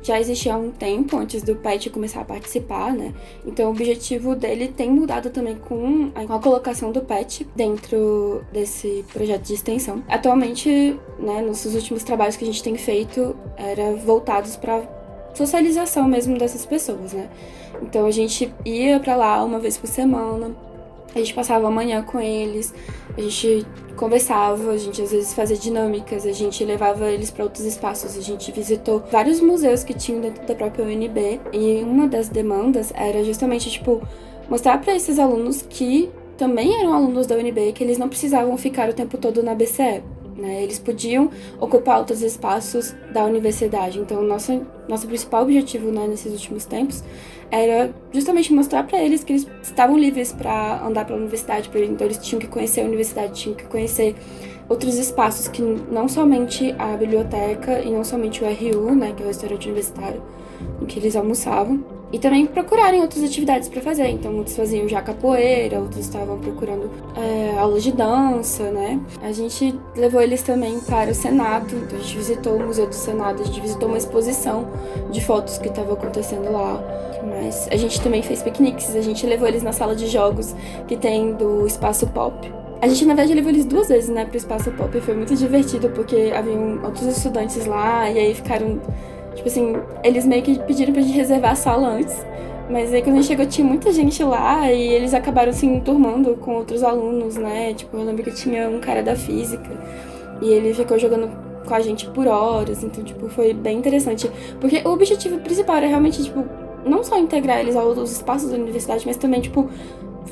Speaker 4: já existia há um tempo antes do PET começar a participar, né? Então o objetivo dele tem mudado também com a colocação do PET dentro desse projeto de extensão. Atualmente, né, nos últimos trabalhos que a gente tem feito, era voltados para socialização mesmo dessas pessoas, né? Então a gente ia para lá uma vez por semana, a gente passava a manhã com eles, a gente conversava, a gente às vezes fazia dinâmicas, a gente levava eles para outros espaços, a gente visitou vários museus que tinham dentro da própria UNB, e uma das demandas era justamente, tipo, mostrar para esses alunos que também eram alunos da UNB, que eles não precisavam ficar o tempo todo na BCE, né? Eles podiam ocupar outros espaços da universidade. Então, nosso principal objetivo, né, nesses últimos tempos era justamente mostrar para eles que eles estavam livres para andar pela universidade, então eles tinham que conhecer a universidade, tinham que conhecer outros espaços que não somente a biblioteca e não somente o RU, né, que é o restaurante universitário, em que eles almoçavam, e também procurarem outras atividades para fazer. Então, muitos faziam já capoeira, outros estavam procurando aulas de dança, né? A gente levou eles também para o Senado, então a gente visitou o Museu do Senado, a gente visitou uma exposição de fotos que estava acontecendo lá. Mas a gente também fez piqueniques, a gente levou eles na sala de jogos que tem do Espaço Pop. A gente, na verdade, levou eles 2 vezes, né, pro Espaço Pop, e foi muito divertido, porque haviam outros estudantes lá, e aí ficaram... Tipo assim, eles meio que pediram pra gente reservar a sala antes, mas aí quando a gente chegou tinha muita gente lá e eles acabaram se enturmando com outros alunos, né? Tipo, eu lembro que tinha um cara da física e ele ficou jogando com a gente por horas, então, tipo, foi bem interessante. Porque o objetivo principal era realmente, tipo, não só integrar eles aos espaços da universidade, mas também, tipo,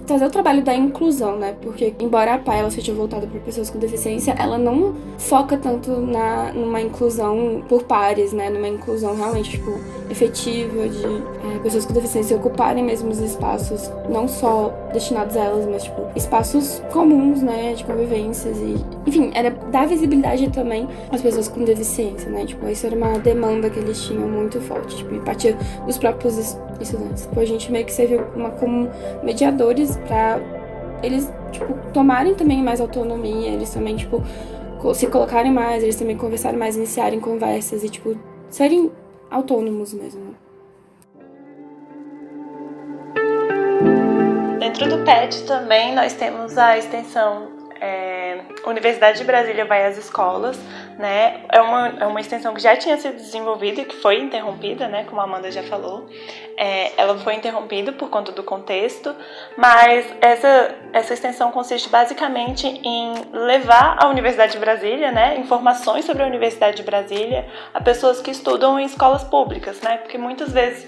Speaker 4: trazer o trabalho da inclusão, né? Porque, embora a PAE ela seja voltada para pessoas com deficiência, ela não foca tanto numa inclusão por pares, né? Numa inclusão realmente, tipo, efetiva de pessoas com deficiência ocuparem mesmo os espaços, não só destinados a elas, mas, tipo, espaços comuns, né? De convivências e... Enfim, era dar visibilidade também às pessoas com deficiência, né? Tipo, isso era uma demanda que eles tinham muito forte, tipo, empatia dos próprios estudantes. Tipo, a gente meio que serviu como mediadores pra eles, tipo, tomarem também mais autonomia, eles também, tipo, se colocarem mais, eles também conversarem mais, iniciarem conversas e, tipo, serem autônomos mesmo.
Speaker 3: Dentro do PET também nós temos a extensão Universidade de Brasília vai às escolas, né? É uma extensão que já tinha sido desenvolvida e que foi interrompida, né? Como a Amanda já falou. Ela foi interrompida por conta do contexto, mas essa extensão consiste basicamente em levar a Universidade de Brasília, né? Informações sobre a Universidade de Brasília a pessoas que estudam em escolas públicas, né? Porque muitas vezes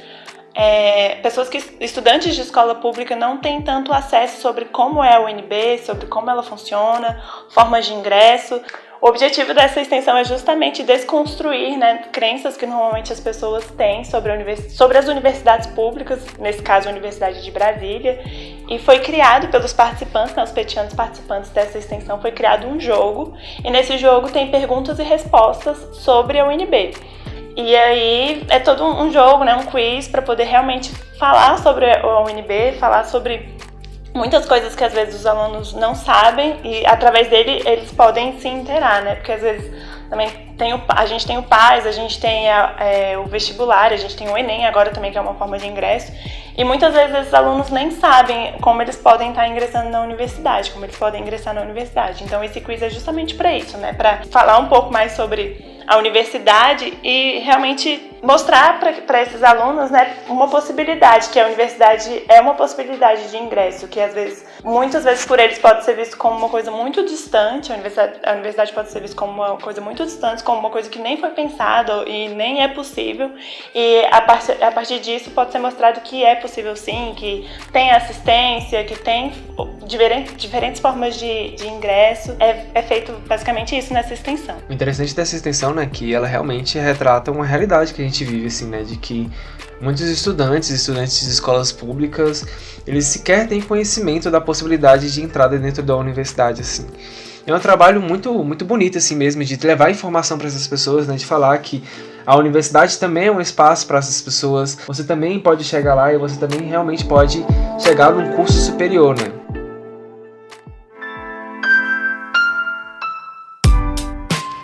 Speaker 3: estudantes de escola pública não têm tanto acesso sobre como é a UNB, sobre como ela funciona, formas de ingresso. O objetivo dessa extensão é justamente desconstruir, né, crenças que normalmente as pessoas têm sobre as universidades públicas, nesse caso a Universidade de Brasília, e foi criado pelos participantes, né, os petianos participantes dessa extensão, foi criado um jogo, e nesse jogo tem perguntas e respostas sobre a UNB. E aí é todo um jogo, né, um quiz para poder realmente falar sobre a UNB, falar sobre muitas coisas que às vezes os alunos não sabem e através dele eles podem se inteirar, né? Porque às vezes também a gente tem o PAS, a gente tem o vestibular, a gente tem o Enem agora também, que é uma forma de ingresso. E muitas vezes esses alunos nem sabem como eles podem estar ingressando na universidade, como eles podem ingressar na universidade. Então esse quiz é justamente para isso, né? Para falar um pouco mais sobre a universidade e realmente mostrar para esses alunos, né, uma possibilidade, que a universidade é uma possibilidade de ingresso, que muitas vezes por eles pode ser visto como uma coisa muito distante, a universidade pode ser vista como uma coisa muito distante, como uma coisa que nem foi pensada e nem é possível, e a partir disso pode ser mostrado que é possível sim, que tem assistência, que tem diferentes formas de ingresso, é feito basicamente isso nessa extensão.
Speaker 1: O interessante dessa extensão, né, que ela realmente retrata uma realidade que a gente vive, assim, né, de que muitos estudantes de escolas públicas, eles sequer têm conhecimento da possibilidade de entrada dentro da universidade, assim. É um trabalho muito, muito bonito, assim mesmo, de levar informação para essas pessoas, né, de falar que a universidade também é um espaço para essas pessoas, você também pode chegar lá e você também realmente pode chegar num curso superior, né.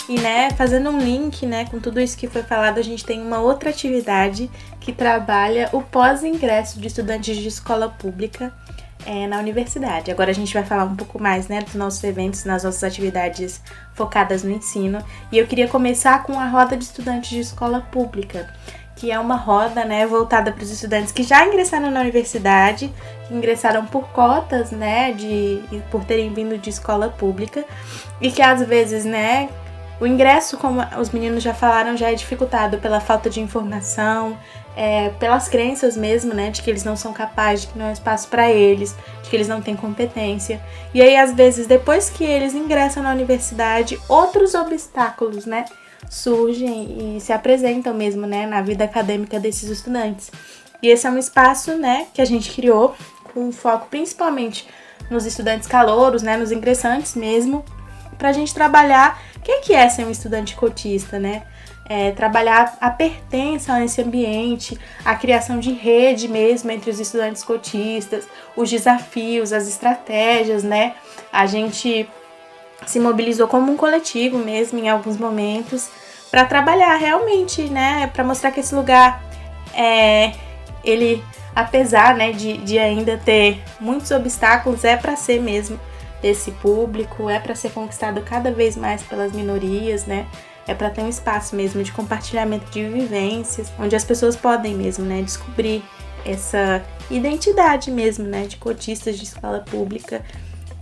Speaker 2: E, né, fazendo um link, né, com tudo isso que foi falado, a gente tem uma outra atividade que trabalha o pós-ingresso de estudantes de escola pública na universidade. Agora a gente vai falar um pouco mais, né, dos nossos eventos, nas nossas atividades focadas no ensino. E eu queria começar com a roda de estudantes de escola pública, que é uma roda, né, voltada para os estudantes que já ingressaram na universidade, que ingressaram por cotas, né, por terem vindo de escola pública, e que às vezes, né, o ingresso, como os meninos já falaram, já é dificultado pela falta de informação, pelas crenças mesmo, né, de que eles não são capazes, de que não é espaço para eles, de que eles não têm competência. E aí, às vezes, depois que eles ingressam na universidade, outros obstáculos, né, surgem e se apresentam mesmo, né, na vida acadêmica desses estudantes. E esse é um espaço, né, que a gente criou com foco principalmente nos estudantes calouros, né, nos ingressantes mesmo, pra gente trabalhar o que é ser um estudante cotista, né? Trabalhar a pertença nesse ambiente, a criação de rede mesmo entre os estudantes cotistas, os desafios, as estratégias, né? A gente se mobilizou como um coletivo mesmo em alguns momentos para trabalhar realmente, né? Para mostrar que esse lugar, ele, apesar, né, de ainda ter muitos obstáculos, é para ser mesmo desse público, é para ser conquistado cada vez mais pelas minorias, né? É para ter um espaço mesmo de compartilhamento de vivências, onde as pessoas podem mesmo, né, descobrir essa identidade mesmo, né, de cotistas de escola pública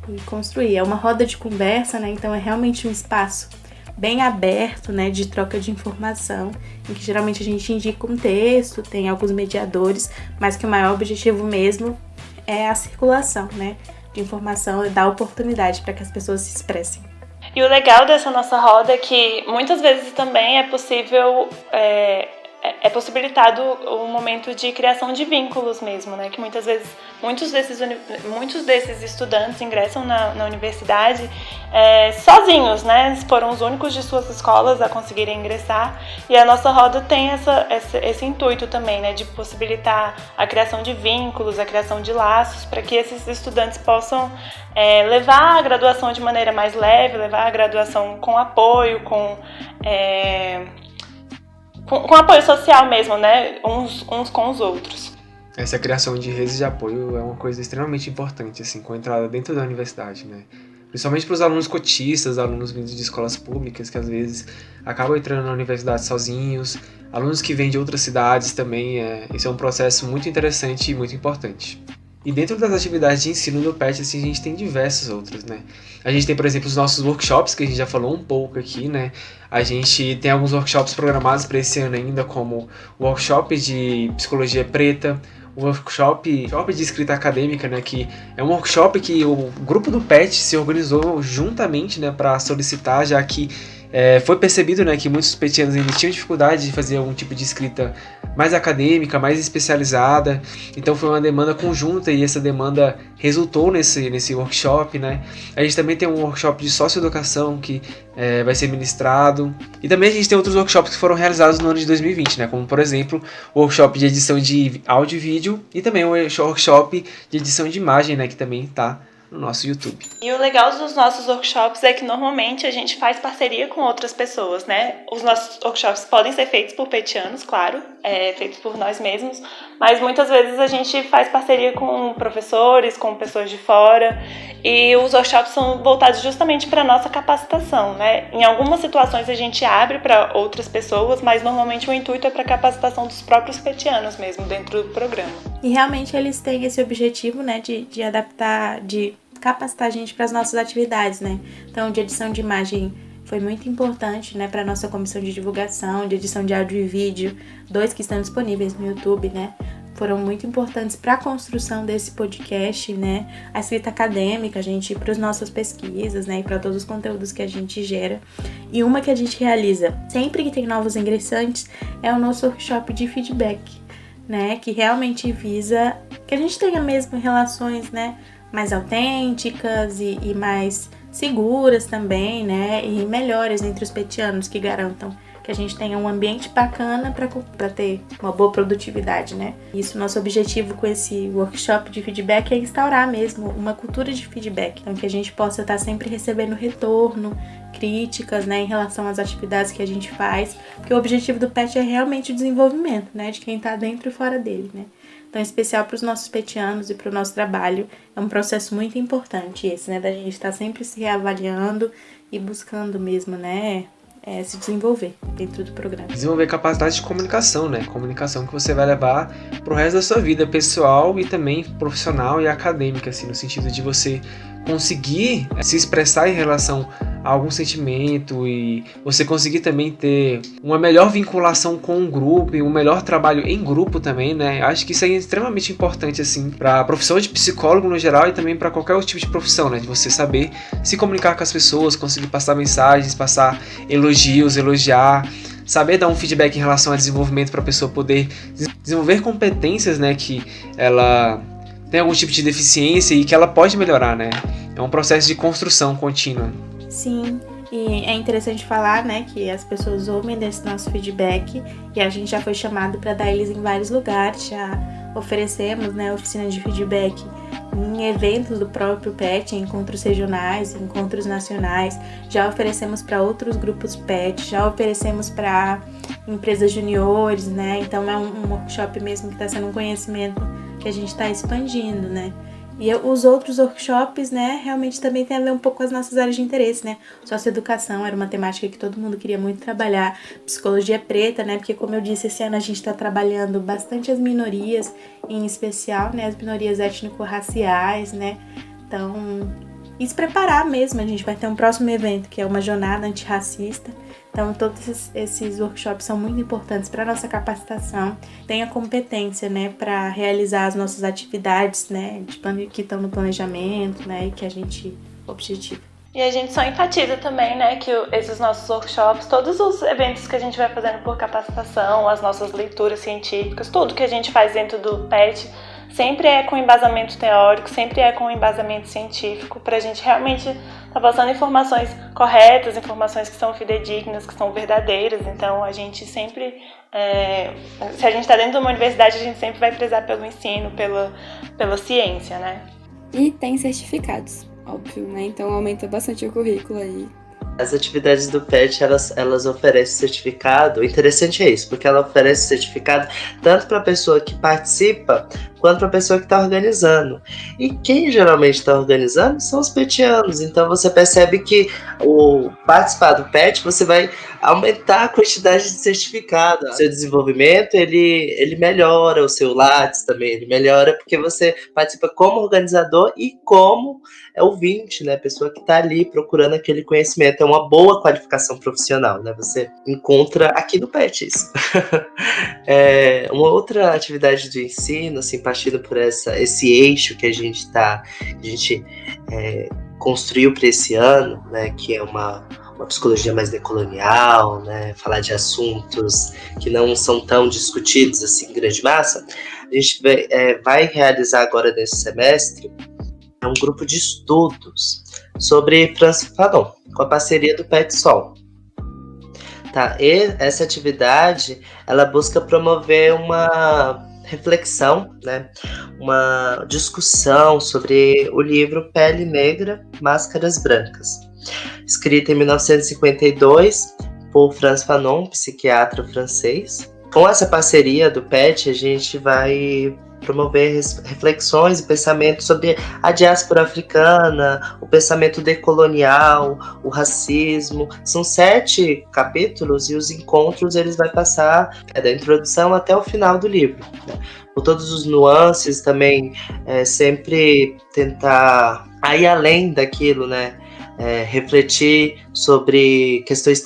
Speaker 2: e construir. É uma roda de conversa, né? Então é realmente um espaço bem aberto, né, de troca de informação, em que geralmente a gente indica um texto, tem alguns mediadores, mas que o maior objetivo mesmo é a circulação, né, de informação e dar oportunidade para que as pessoas se expressem.
Speaker 3: E o legal dessa nossa roda é que muitas vezes também é possível, possibilitado um momento de criação de vínculos mesmo, né? Que muitas vezes muitos desses estudantes ingressam na universidade sozinhos, né? Foram os únicos de suas escolas a conseguirem ingressar, e a nossa roda tem esse intuito também, né? De possibilitar a criação de vínculos, a criação de laços, para que esses estudantes possam levar a graduação de maneira mais leve, levar a graduação com apoio, com apoio social mesmo, né? Uns com os outros.
Speaker 1: Essa criação de redes de apoio é uma coisa extremamente importante, assim, com a entrada dentro da universidade, né? Principalmente para os alunos cotistas, alunos vindos de escolas públicas, que às vezes acabam entrando na universidade sozinhos, alunos que vêm de outras cidades também, esse é um processo muito interessante e muito importante. E dentro das atividades de ensino do PET, assim, a gente tem diversas outras, né? A gente tem, por exemplo, os nossos workshops, que a gente já falou um pouco aqui, né? A gente tem alguns workshops programados para esse ano ainda, como o workshop de psicologia preta, o workshop de escrita acadêmica, né? Que é um workshop que o grupo do PET se organizou juntamente, né? Para solicitar, já que foi percebido, né, que muitos petianos ainda tinham dificuldade de fazer algum tipo de escrita mais acadêmica, mais especializada. Então foi uma demanda conjunta e essa demanda resultou nesse workshop, né? A gente também tem um workshop de socioeducação que vai ser ministrado. E também a gente tem outros workshops que foram realizados no ano de 2020, né? Como, por exemplo, o workshop de edição de áudio e vídeo e também o workshop de edição de imagem, né? Que também está no nosso YouTube.
Speaker 3: E o legal dos nossos workshops é que normalmente a gente faz parceria com outras pessoas, né? Os nossos workshops podem ser feitos por petianos, claro, feitos por nós mesmos, mas muitas vezes a gente faz parceria com professores, com pessoas de fora, e os workshops são voltados justamente para a nossa capacitação, né? Em algumas situações a gente abre para outras pessoas, mas normalmente o intuito é para a capacitação dos próprios petianos mesmo, dentro do programa.
Speaker 2: E realmente eles têm esse objetivo, né, de adaptar, de capacitar a gente para as nossas atividades, né? Então, de edição de imagem foi muito importante, né, para a nossa comissão de divulgação, de edição de áudio e vídeo, 2 que estão disponíveis no YouTube, né? Foram muito importantes para a construção desse podcast, né? A escrita acadêmica, a gente, para as nossas pesquisas, né? E para todos os conteúdos que a gente gera. E uma que a gente realiza sempre que tem novos ingressantes é o nosso workshop de feedback, né? Que realmente visa que a gente tenha mesmo relações, né, mais autênticas e mais seguras também, né? E melhores entre os petianos, que garantam que a gente tenha um ambiente bacana para ter uma boa produtividade, né? Isso, nosso objetivo com esse workshop de feedback é instaurar mesmo uma cultura de feedback, então que a gente possa estar sempre recebendo retorno, críticas, né, em relação às atividades que a gente faz, porque o objetivo do PET é realmente o desenvolvimento, né, de quem está dentro e fora dele, né? Então, em especial para os nossos petianos e para o nosso trabalho, é um processo muito importante esse, né, da gente estar sempre se reavaliando e buscando mesmo, né, se desenvolver dentro do programa.
Speaker 1: Desenvolver capacidade de comunicação, né? Comunicação que você vai levar pro resto da sua vida pessoal e também profissional e acadêmica, assim, no sentido de você conseguir se expressar em relação a algum sentimento e você conseguir também ter uma melhor vinculação com o grupo e um melhor trabalho em grupo também, né? Acho que isso é extremamente importante, assim, para a profissão de psicólogo no geral e também para qualquer outro tipo de profissão, né? De você saber se comunicar com as pessoas, conseguir passar mensagens, passar elogios, elogiar, saber dar um feedback em relação ao desenvolvimento para a pessoa poder desenvolver competências, né? Que ela tem algum tipo de deficiência e que ela pode melhorar, né? É um processo de construção contínua.
Speaker 2: Sim, e é interessante falar, né, que as pessoas ouvem desse nosso feedback e a gente já foi chamado para dar eles em vários lugares, já oferecemos, né, oficina de feedback em eventos do próprio PET, em encontros regionais, encontros nacionais, já oferecemos para outros grupos PET, já oferecemos para empresas juniores, né, então é um workshop mesmo que está sendo um conhecimento que a gente está expandindo, né. E os outros workshops, né, realmente também tem a ver um pouco com as nossas áreas de interesse, né? Socioeducação era uma temática que todo mundo queria muito trabalhar. Psicologia preta, né? Porque, como eu disse, esse ano a gente está trabalhando bastante as minorias, em especial, né, as minorias étnico-raciais, né? Então, e se preparar mesmo. A gente vai ter um próximo evento, que é uma jornada antirracista. Então, todos esses workshops são muito importantes para a nossa capacitação. Tem a competência, né, para realizar as nossas atividades, né, que estão no planejamento, né, e que a gente objetiva.
Speaker 3: E a gente só enfatiza também, né, que esses nossos workshops, todos os eventos que a gente vai fazendo por capacitação, as nossas leituras científicas, tudo que a gente faz dentro do PET, sempre é com embasamento teórico, sempre é com embasamento científico, para a gente realmente estar passando informações corretas, informações que são fidedignas, que são verdadeiras. Então, a gente sempre, se a gente está dentro de uma universidade, a gente sempre vai prezar pelo ensino, pela ciência, né?
Speaker 4: E tem certificados, óbvio, né? Então, aumenta bastante o currículo aí.
Speaker 5: As atividades do PET, elas oferecem certificado. O interessante é isso, porque ela oferece certificado tanto para a pessoa que participa, quanto para a pessoa que está organizando. E quem geralmente está organizando são os petianos. Então você percebe que o participar do PET, você vai aumentar a quantidade de certificado. O seu desenvolvimento, ele melhora, o seu Lattes também, ele melhora, porque você participa como organizador e como ouvinte, né? Pessoa que está ali procurando aquele conhecimento. É uma boa qualificação profissional, né? Você encontra aqui no PET isso. Uma outra atividade do ensino, assim, partindo por esse eixo que a gente construiu para esse ano, né? Que é uma uma psicologia mais decolonial, né, falar de assuntos que não são tão discutidos assim em grande massa, a gente vai realizar agora nesse semestre um grupo de estudos sobre Francis Fanon, com a parceria do PET-Sol. Tá, e essa atividade, ela busca promover uma reflexão, né, uma discussão sobre o livro Pele Negra, Máscaras Brancas, escrito em 1952 por Francis Fanon, psiquiatra francês. Com essa parceria do PET, a gente vai promover reflexões e pensamentos sobre a diáspora africana, o pensamento decolonial, o racismo. São 7 capítulos e os encontros eles vão passar da introdução até o final do livro, né? Por todos os nuances também, sempre tentar ir além daquilo, né? Refletir sobre questões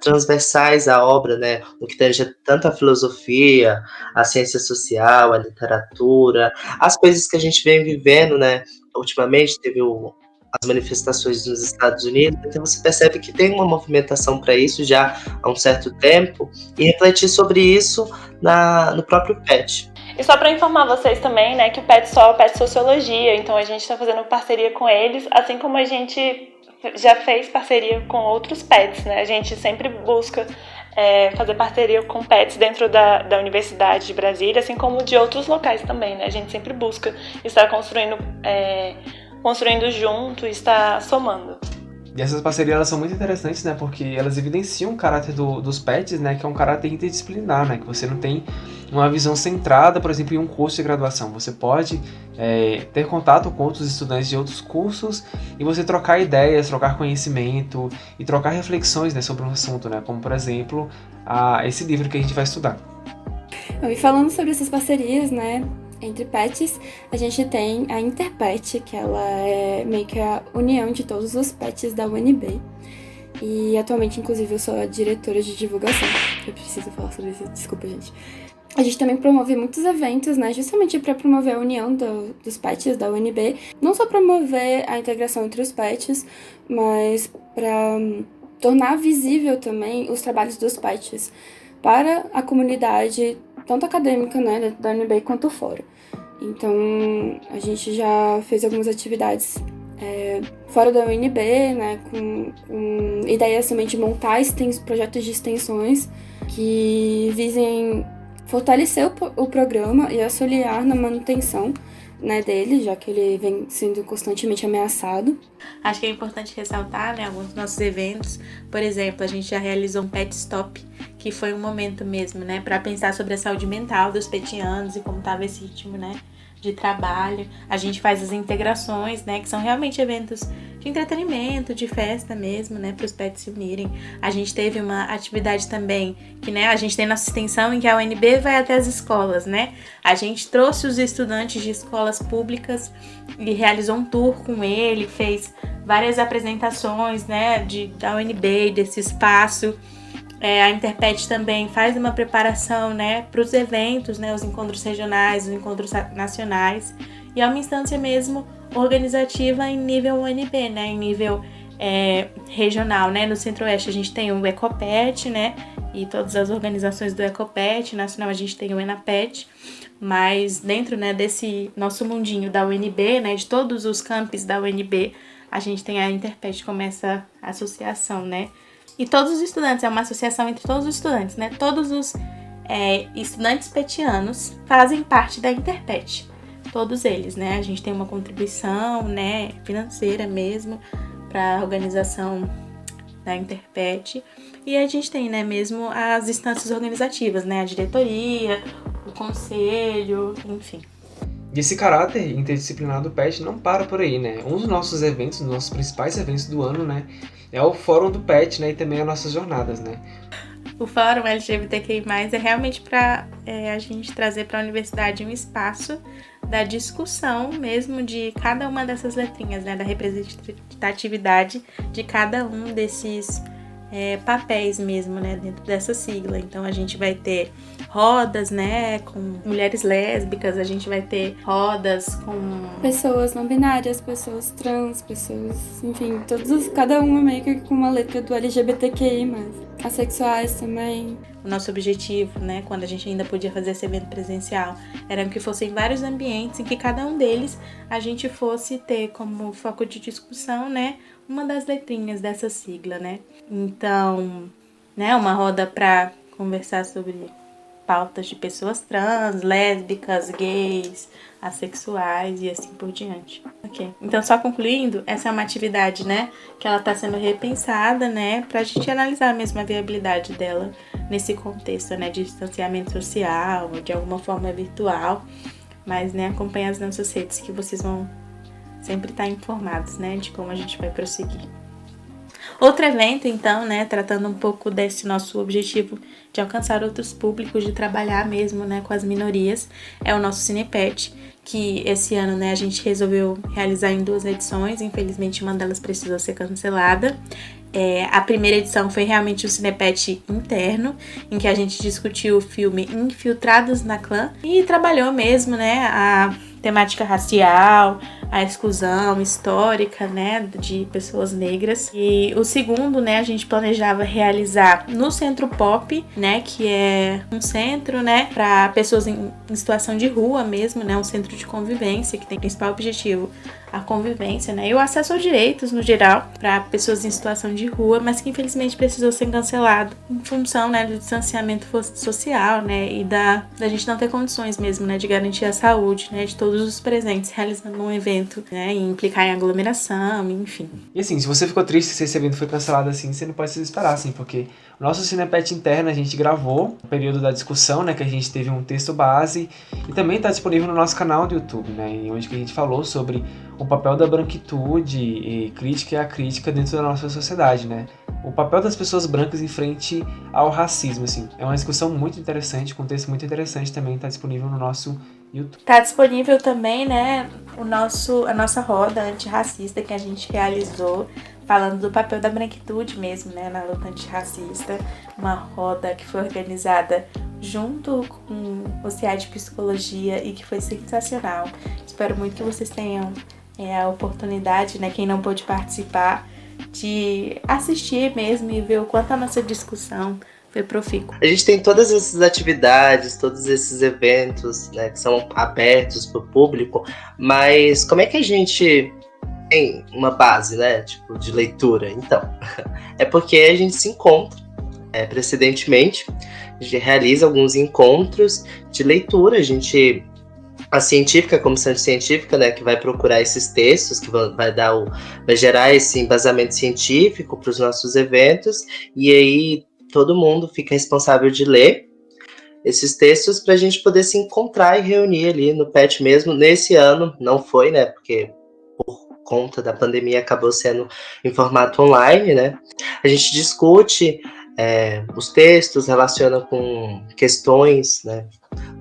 Speaker 5: transversais à obra, né? O que tange tanto a filosofia, a ciência social, a literatura, as coisas que a gente vem vivendo, né? Ultimamente teve as manifestações nos Estados Unidos, então você percebe que tem uma movimentação para isso já há um certo tempo, e refletir sobre isso no próprio PET.
Speaker 3: E só para informar vocês também, né, que o PET-Sol é o PET Sociologia, então a gente está fazendo parceria com eles, assim como a gente já fez parceria com outros PETs, né? A gente sempre busca fazer parceria com PETs dentro da Universidade de Brasília, assim como de outros locais também, né? A gente sempre busca estar construindo junto e estar somando.
Speaker 1: E essas parcerias elas são muito interessantes, né? Porque elas evidenciam o caráter dos PETs, né? Que é um caráter interdisciplinar, né? Que você não tem uma visão centrada, por exemplo, em um curso de graduação. Você pode ter contato com outros estudantes de outros cursos e você trocar ideias, trocar conhecimento e trocar reflexões, né, sobre um assunto, né? Como, por exemplo, esse livro que a gente vai estudar.
Speaker 4: E falando sobre essas parcerias, né? Entre PETs, a gente tem a Interpet, que ela é meio que a união de todos os PETs da UNB. E atualmente, inclusive, eu sou a diretora de divulgação. Eu preciso falar sobre isso, desculpa, gente. A gente também promove muitos eventos, né, justamente para promover a união dos PETs da UNB. Não só promover a integração entre os PETs, mas para tornar visível também os trabalhos dos PETs para a comunidade, tanto acadêmica, né, da UNB quanto fora. Então, a gente já fez algumas atividades fora da UNB, né, com ideias também de montar projetos de extensões que visem fortalecer o programa e auxiliar na manutenção, né, dele, já que ele vem sendo constantemente ameaçado.
Speaker 2: Acho que é importante ressaltar, né, alguns dos nossos eventos. Por exemplo, a gente já realizou um Pet Stop, que foi um momento mesmo, né, para pensar sobre a saúde mental dos petianos e como estava esse ritmo, né, de trabalho. A gente faz as integrações, né, que são realmente eventos de entretenimento, de festa mesmo, né, para os pets se unirem. A gente teve uma atividade também que, né, a gente tem nossa extensão em que a UNB vai até as escolas, né? A gente trouxe os estudantes de escolas públicas e realizou um tour com ele, fez várias apresentações, né, da UNB, desse espaço. A Interpet também faz uma preparação, né, para os eventos, né, os encontros regionais, os encontros nacionais, e é uma instância mesmo organizativa em nível UNB, né, em nível regional, né. No Centro-Oeste a gente tem o Ecopet, né, e todas as organizações do Ecopet, nacional a gente tem o ENAPET, mas dentro, né, desse nosso mundinho da UNB, né, de todos os campos da UNB, a gente tem a Interpet como essa associação, né. E todos os estudantes, é uma associação entre todos os estudantes, né? Todos os estudantes petianos fazem parte da Interpet. Todos eles, né? A gente tem uma contribuição, né, financeira mesmo para a organização da Interpet. E a gente tem, né, mesmo as instâncias organizativas, né? A diretoria, o conselho, enfim.
Speaker 1: E esse caráter interdisciplinar do PET não para por aí, né? Um dos nossos eventos, um dos nossos principais eventos do ano, né, é o Fórum do PET, né, e também as nossas jornadas, né?
Speaker 2: O Fórum LGBTQI+, é realmente para a gente trazer para a universidade um espaço da discussão mesmo de cada uma dessas letrinhas, né, da representatividade de cada um desses papéis mesmo, né, dentro dessa sigla. Então a gente vai ter rodas, né, com mulheres lésbicas, a gente vai ter rodas com
Speaker 4: pessoas não binárias, pessoas trans, pessoas, enfim, cada uma meio que com uma letra do LGBTQI+, assexuais também.
Speaker 2: O nosso objetivo, né, quando a gente ainda podia fazer esse evento presencial, era que fossem vários ambientes em que cada um deles a gente fosse ter como foco de discussão, né, uma das letrinhas dessa sigla, né. Então, né, uma roda para conversar sobre pautas de pessoas trans, lésbicas, gays, assexuais e assim por diante. Ok. Então, só concluindo, essa é uma atividade, né, que ela está sendo repensada, né, para a gente analisar mesmo a viabilidade dela nesse contexto, né, de distanciamento social, de alguma forma virtual, mas, né, acompanhe as nossas redes que vocês vão sempre estar informados, né, de como a gente vai prosseguir. Outro evento, então, né, tratando um pouco desse nosso objetivo de alcançar outros públicos, de trabalhar mesmo, né, com as minorias, é o nosso Cinepet, que esse ano, né, a gente resolveu realizar em 2 edições, infelizmente uma delas precisou ser cancelada. A primeira edição foi realmente um Cinepet interno, em que a gente discutiu o filme Infiltrados na Clã e trabalhou mesmo, né, a temática racial, a exclusão histórica, né, de pessoas negras. E o segundo, né, a gente planejava realizar no Centro Pop, né, que é um centro, né, para pessoas em situação de rua mesmo, né, um centro de convivência que tem principal objetivo a convivência, né, e o acesso aos direitos no geral para pessoas em situação de rua, mas que infelizmente precisou ser cancelado em função, né, do distanciamento social, né, e da gente não ter condições mesmo, né, de garantir a saúde, né, de todos os presentes realizando um evento, né, e implicar em aglomeração, enfim.
Speaker 1: E assim, se você ficou triste se esse evento foi cancelado assim, você não pode se desesperar, assim, porque o nosso Cinepet interno a gente gravou no período da discussão, né, que a gente teve um texto base e também está disponível no nosso canal do YouTube, né, onde que a gente falou sobre o papel da branquitude e crítica e a crítica dentro da nossa sociedade, né? O papel das pessoas brancas em frente ao racismo, assim. É uma discussão muito interessante, um texto muito interessante também, está disponível no nosso YouTube.
Speaker 2: Está disponível também, né, a nossa roda antirracista que a gente realizou, falando do papel da branquitude mesmo, né, na luta antirracista. Uma roda que foi organizada junto com o CIA de Psicologia e que foi sensacional. Espero muito que vocês tenham a oportunidade, né, quem não pôde participar, de assistir mesmo e ver o quanto a nossa discussão foi profícua.
Speaker 5: A gente tem todas essas atividades, todos esses eventos, né, que são abertos para o público, mas como é que a gente tem uma base, né, tipo, de leitura? Então, é porque a gente se encontra precedentemente, a gente realiza alguns encontros de leitura, a científica, a comissão científica, né, que vai procurar esses textos, que vai gerar esse embasamento científico para os nossos eventos, e aí todo mundo fica responsável de ler esses textos para a gente poder se encontrar e reunir ali no PET mesmo. Nesse ano não foi, né, porque por conta da pandemia acabou sendo em formato online, né. A gente discute os textos, relaciona com questões, né,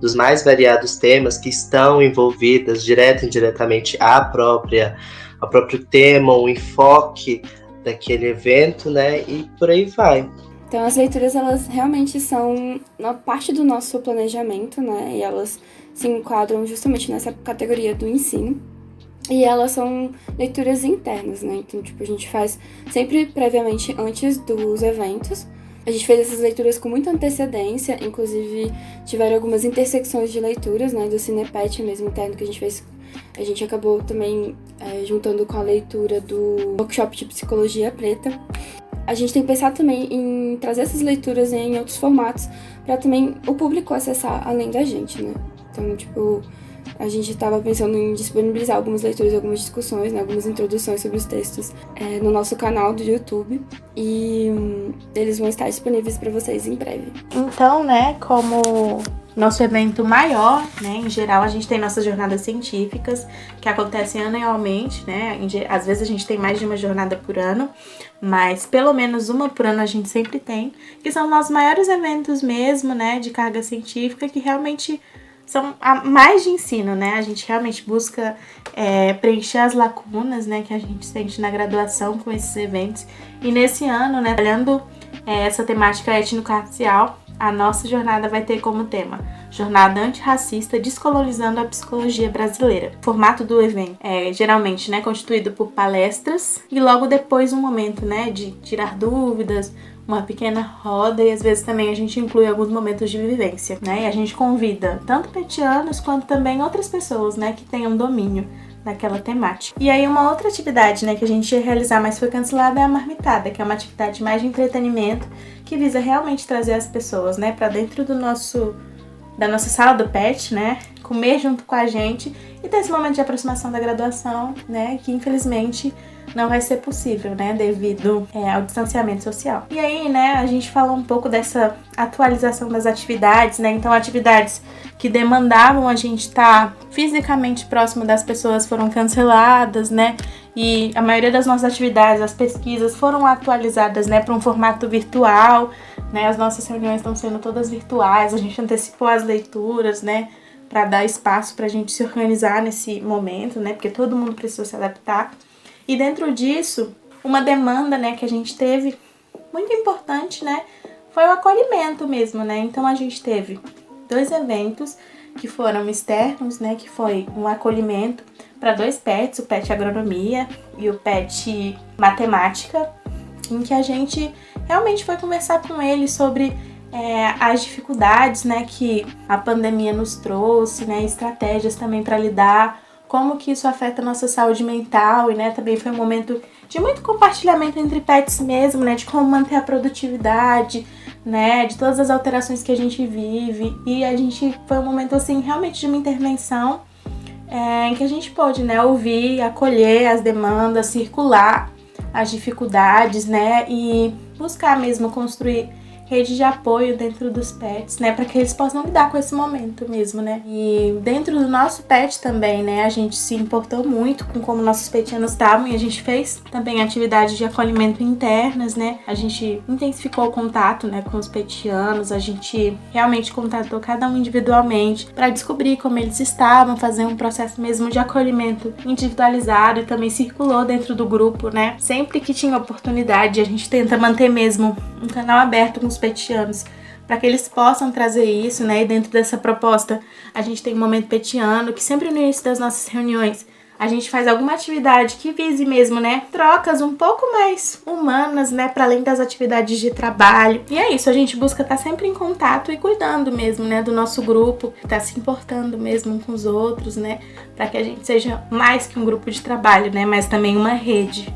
Speaker 5: dos mais variados temas que estão envolvidas direta e indiretamente ao próprio tema, o enfoque daquele evento, né, e por aí vai.
Speaker 4: Então as leituras, elas realmente são uma parte do nosso planejamento, né, e elas se enquadram justamente nessa categoria do ensino. E elas são leituras internas, né, então tipo, a gente faz sempre previamente antes dos eventos. A gente fez essas leituras com muita antecedência, inclusive tiveram algumas intersecções de leituras, né, do Cinepet mesmo interno que a gente fez. A gente acabou também juntando com a leitura do workshop de Psicologia Preta. A gente tem pensado também em trazer essas leituras em outros formatos para também o público acessar além da gente, né. Então, tipo, a gente estava pensando em disponibilizar algumas leituras, algumas discussões, né, algumas introduções sobre os textos no nosso canal do YouTube e eles vão estar disponíveis para vocês em breve.
Speaker 2: Então, né, como nosso evento maior, né, em geral a gente tem nossas jornadas científicas que acontecem anualmente, né, às vezes a gente tem mais de uma jornada por ano, mas pelo menos uma por ano a gente sempre tem, que são nossos maiores eventos mesmo, né, de carga científica que realmente são mais de ensino, né? A gente realmente busca preencher as lacunas, né, que a gente sente na graduação com esses eventos. E nesse ano, né, trabalhando essa temática étnico-racial, a nossa jornada vai ter como tema Jornada Antirracista Descolonizando a Psicologia Brasileira. O formato do evento é geralmente, né, constituído por palestras e logo depois um momento, né, de tirar dúvidas, uma pequena roda, e às vezes também a gente inclui alguns momentos de vivência, né? E a gente convida tanto petianos quanto também outras pessoas, né, que tenham domínio daquela temática. E aí uma outra atividade, né, que a gente ia realizar, mas foi cancelada, é a marmitada, que é uma atividade mais de entretenimento que visa realmente trazer as pessoas, né, para dentro da nossa sala do PET, né, comer junto com a gente e ter esse momento de aproximação da graduação, né, que infelizmente não vai ser possível, né, devido ao distanciamento social. E aí, né, a gente falou um pouco dessa atualização das atividades, né, então atividades que demandavam a gente estar fisicamente próximo das pessoas foram canceladas, né, e a maioria das nossas atividades, as pesquisas foram atualizadas, né, para um formato virtual, né, as nossas reuniões estão sendo todas virtuais, a gente antecipou as leituras, né, para dar espaço para a gente se organizar nesse momento, né, porque todo mundo precisou se adaptar. E dentro disso, uma demanda, né, que a gente teve muito importante, né, foi o acolhimento mesmo, né? Então a gente teve 2 eventos que foram externos, né, que foi um acolhimento para 2 PETs, o PET Agronomia e o PET Matemática, em que a gente realmente foi conversar com eles sobre as dificuldades, né, que a pandemia nos trouxe, né, estratégias também para lidar, como que isso afeta a nossa saúde mental, e, né, também foi um momento de muito compartilhamento entre pets mesmo, né, de como manter a produtividade, né, de todas as alterações que a gente vive, e a gente foi um momento, assim, realmente de uma intervenção em que a gente pôde, né, ouvir, acolher as demandas, circular as dificuldades, né, e buscar mesmo construir rede de apoio dentro dos pets, né, para que eles possam lidar com esse momento mesmo, né. E dentro do nosso pet também, né, a gente se importou muito com como nossos petianos estavam e a gente fez também atividades de acolhimento internas, né. A gente intensificou o contato, né, com os petianos, a gente realmente contatou cada um individualmente para descobrir como eles estavam, fazer um processo mesmo de acolhimento individualizado e também circulou dentro do grupo, né. Sempre que tinha oportunidade, a gente tenta manter mesmo um canal aberto com os petianos, para que eles possam trazer isso, né? E dentro dessa proposta, a gente tem um momento petiano, que sempre no início das nossas reuniões, a gente faz alguma atividade que vise mesmo, né? Trocas um pouco mais humanas, né? Para além das atividades de trabalho. E é isso, a gente busca estar sempre em contato e cuidando mesmo, né? Do nosso grupo, tá se importando mesmo com os outros, né? Para que a gente seja mais que um grupo de trabalho, né? Mas também uma rede.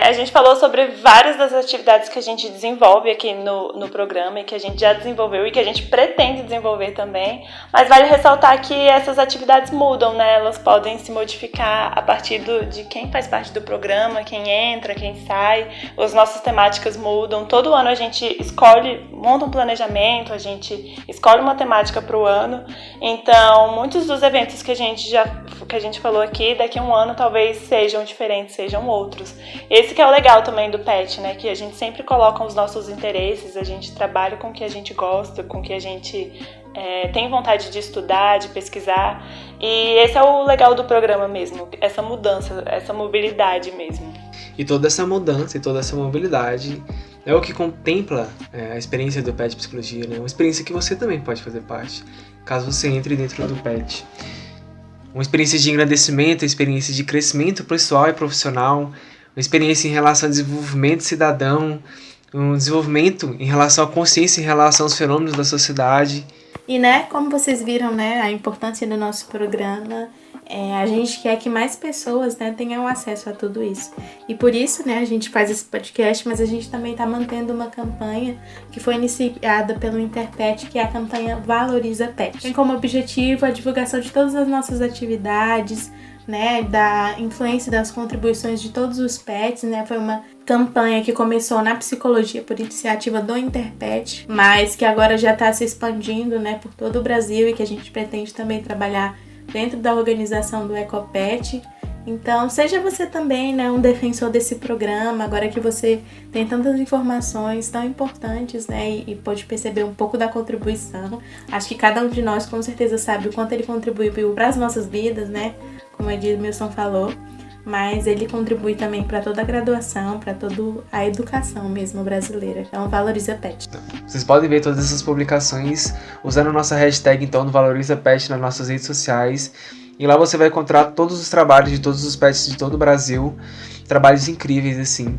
Speaker 3: A gente falou sobre várias das atividades que a gente desenvolve aqui no programa e que a gente já desenvolveu e que a gente pretende desenvolver também, mas vale ressaltar que essas atividades mudam, né? Elas podem se modificar a partir de quem faz parte do programa, quem entra, quem sai, as nossas temáticas mudam. Todo ano a gente monta um planejamento, a gente escolhe uma temática para o ano, então muitos dos eventos que a gente falou aqui, daqui a um ano talvez sejam diferentes, sejam outros. Esse que é o legal também do PET, né? Que a gente sempre coloca os nossos interesses, a gente trabalha com o que a gente gosta, com o que a gente tem vontade de estudar, de pesquisar. E esse é o legal do programa mesmo, essa mudança, essa mobilidade mesmo.
Speaker 1: E toda essa mudança e toda essa mobilidade é o que contempla a experiência do PET Psicologia, né? Uma experiência que você também pode fazer parte, caso você entre dentro do PET. Uma experiência de engrandecimento, uma experiência de crescimento pessoal e profissional, uma experiência em relação ao desenvolvimento cidadão, um desenvolvimento em relação à consciência, em relação aos fenômenos da sociedade.
Speaker 2: E, né, como vocês viram, né, a importância do nosso programa, a gente quer que mais pessoas, né, tenham acesso a tudo isso. E por isso, né, a gente faz esse podcast, mas a gente também está mantendo uma campanha que foi iniciada pelo Interpet, que é a campanha Valoriza Pet. Tem como objetivo a divulgação de todas as nossas atividades, né, da influência das contribuições de todos os pets, né, foi uma campanha que começou na psicologia por iniciativa do Interpet, mas que agora já está se expandindo, né, por todo o Brasil e que a gente pretende também trabalhar dentro da organização do Ecopet. Então, seja você também, né, um defensor desse programa, agora que você tem tantas informações tão importantes, né, e pode perceber um pouco da contribuição. Acho que cada um de nós com certeza sabe o quanto ele contribuiu para as nossas vidas, né, como a Edmilson falou, mas ele contribui também para toda a graduação, para toda a educação mesmo brasileira. Então, Valoriza Pet.
Speaker 1: Vocês podem ver todas essas publicações usando a nossa hashtag, então, do Valoriza Pet nas nossas redes sociais. E lá você vai encontrar todos os trabalhos de todos os pets de todo o Brasil. Trabalhos incríveis, assim.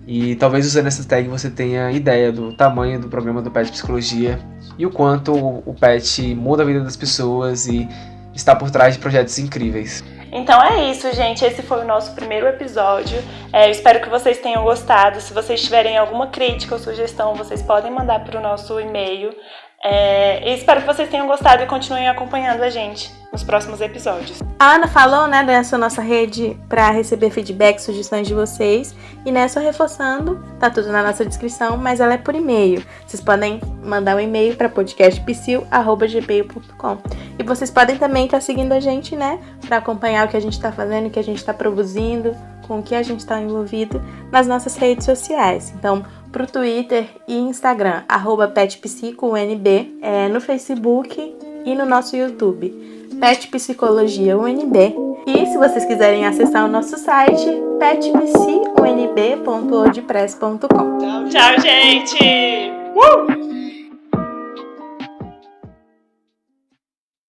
Speaker 1: E talvez usando essa tag você tenha ideia do tamanho do programa do Pet Psicologia e o quanto o pet muda a vida das pessoas e está por trás de projetos incríveis.
Speaker 3: Então é isso, gente. Esse foi o nosso primeiro episódio. Eu espero que vocês tenham gostado. Se vocês tiverem alguma crítica ou sugestão, vocês podem mandar para o nosso e-mail. E espero que vocês tenham gostado e continuem acompanhando a gente nos próximos episódios.
Speaker 2: A Ana falou, né, dessa nossa rede para receber feedback, sugestões de vocês. E nessa, reforçando, tá tudo na nossa descrição, mas ela é por e-mail. Vocês podem mandar um e-mail para podcastpsil@gmail.com. E vocês podem também estar seguindo a gente, né, para acompanhar o que a gente está fazendo, o que a gente está produzindo, com o que a gente está envolvido nas nossas redes sociais. Então, pro Twitter e Instagram, @petpsicounb, no Facebook e no nosso YouTube, Pet Psicologia UNB. E se vocês quiserem acessar o nosso site, petpsicounb.wordpress.com.
Speaker 3: Tchau, gente!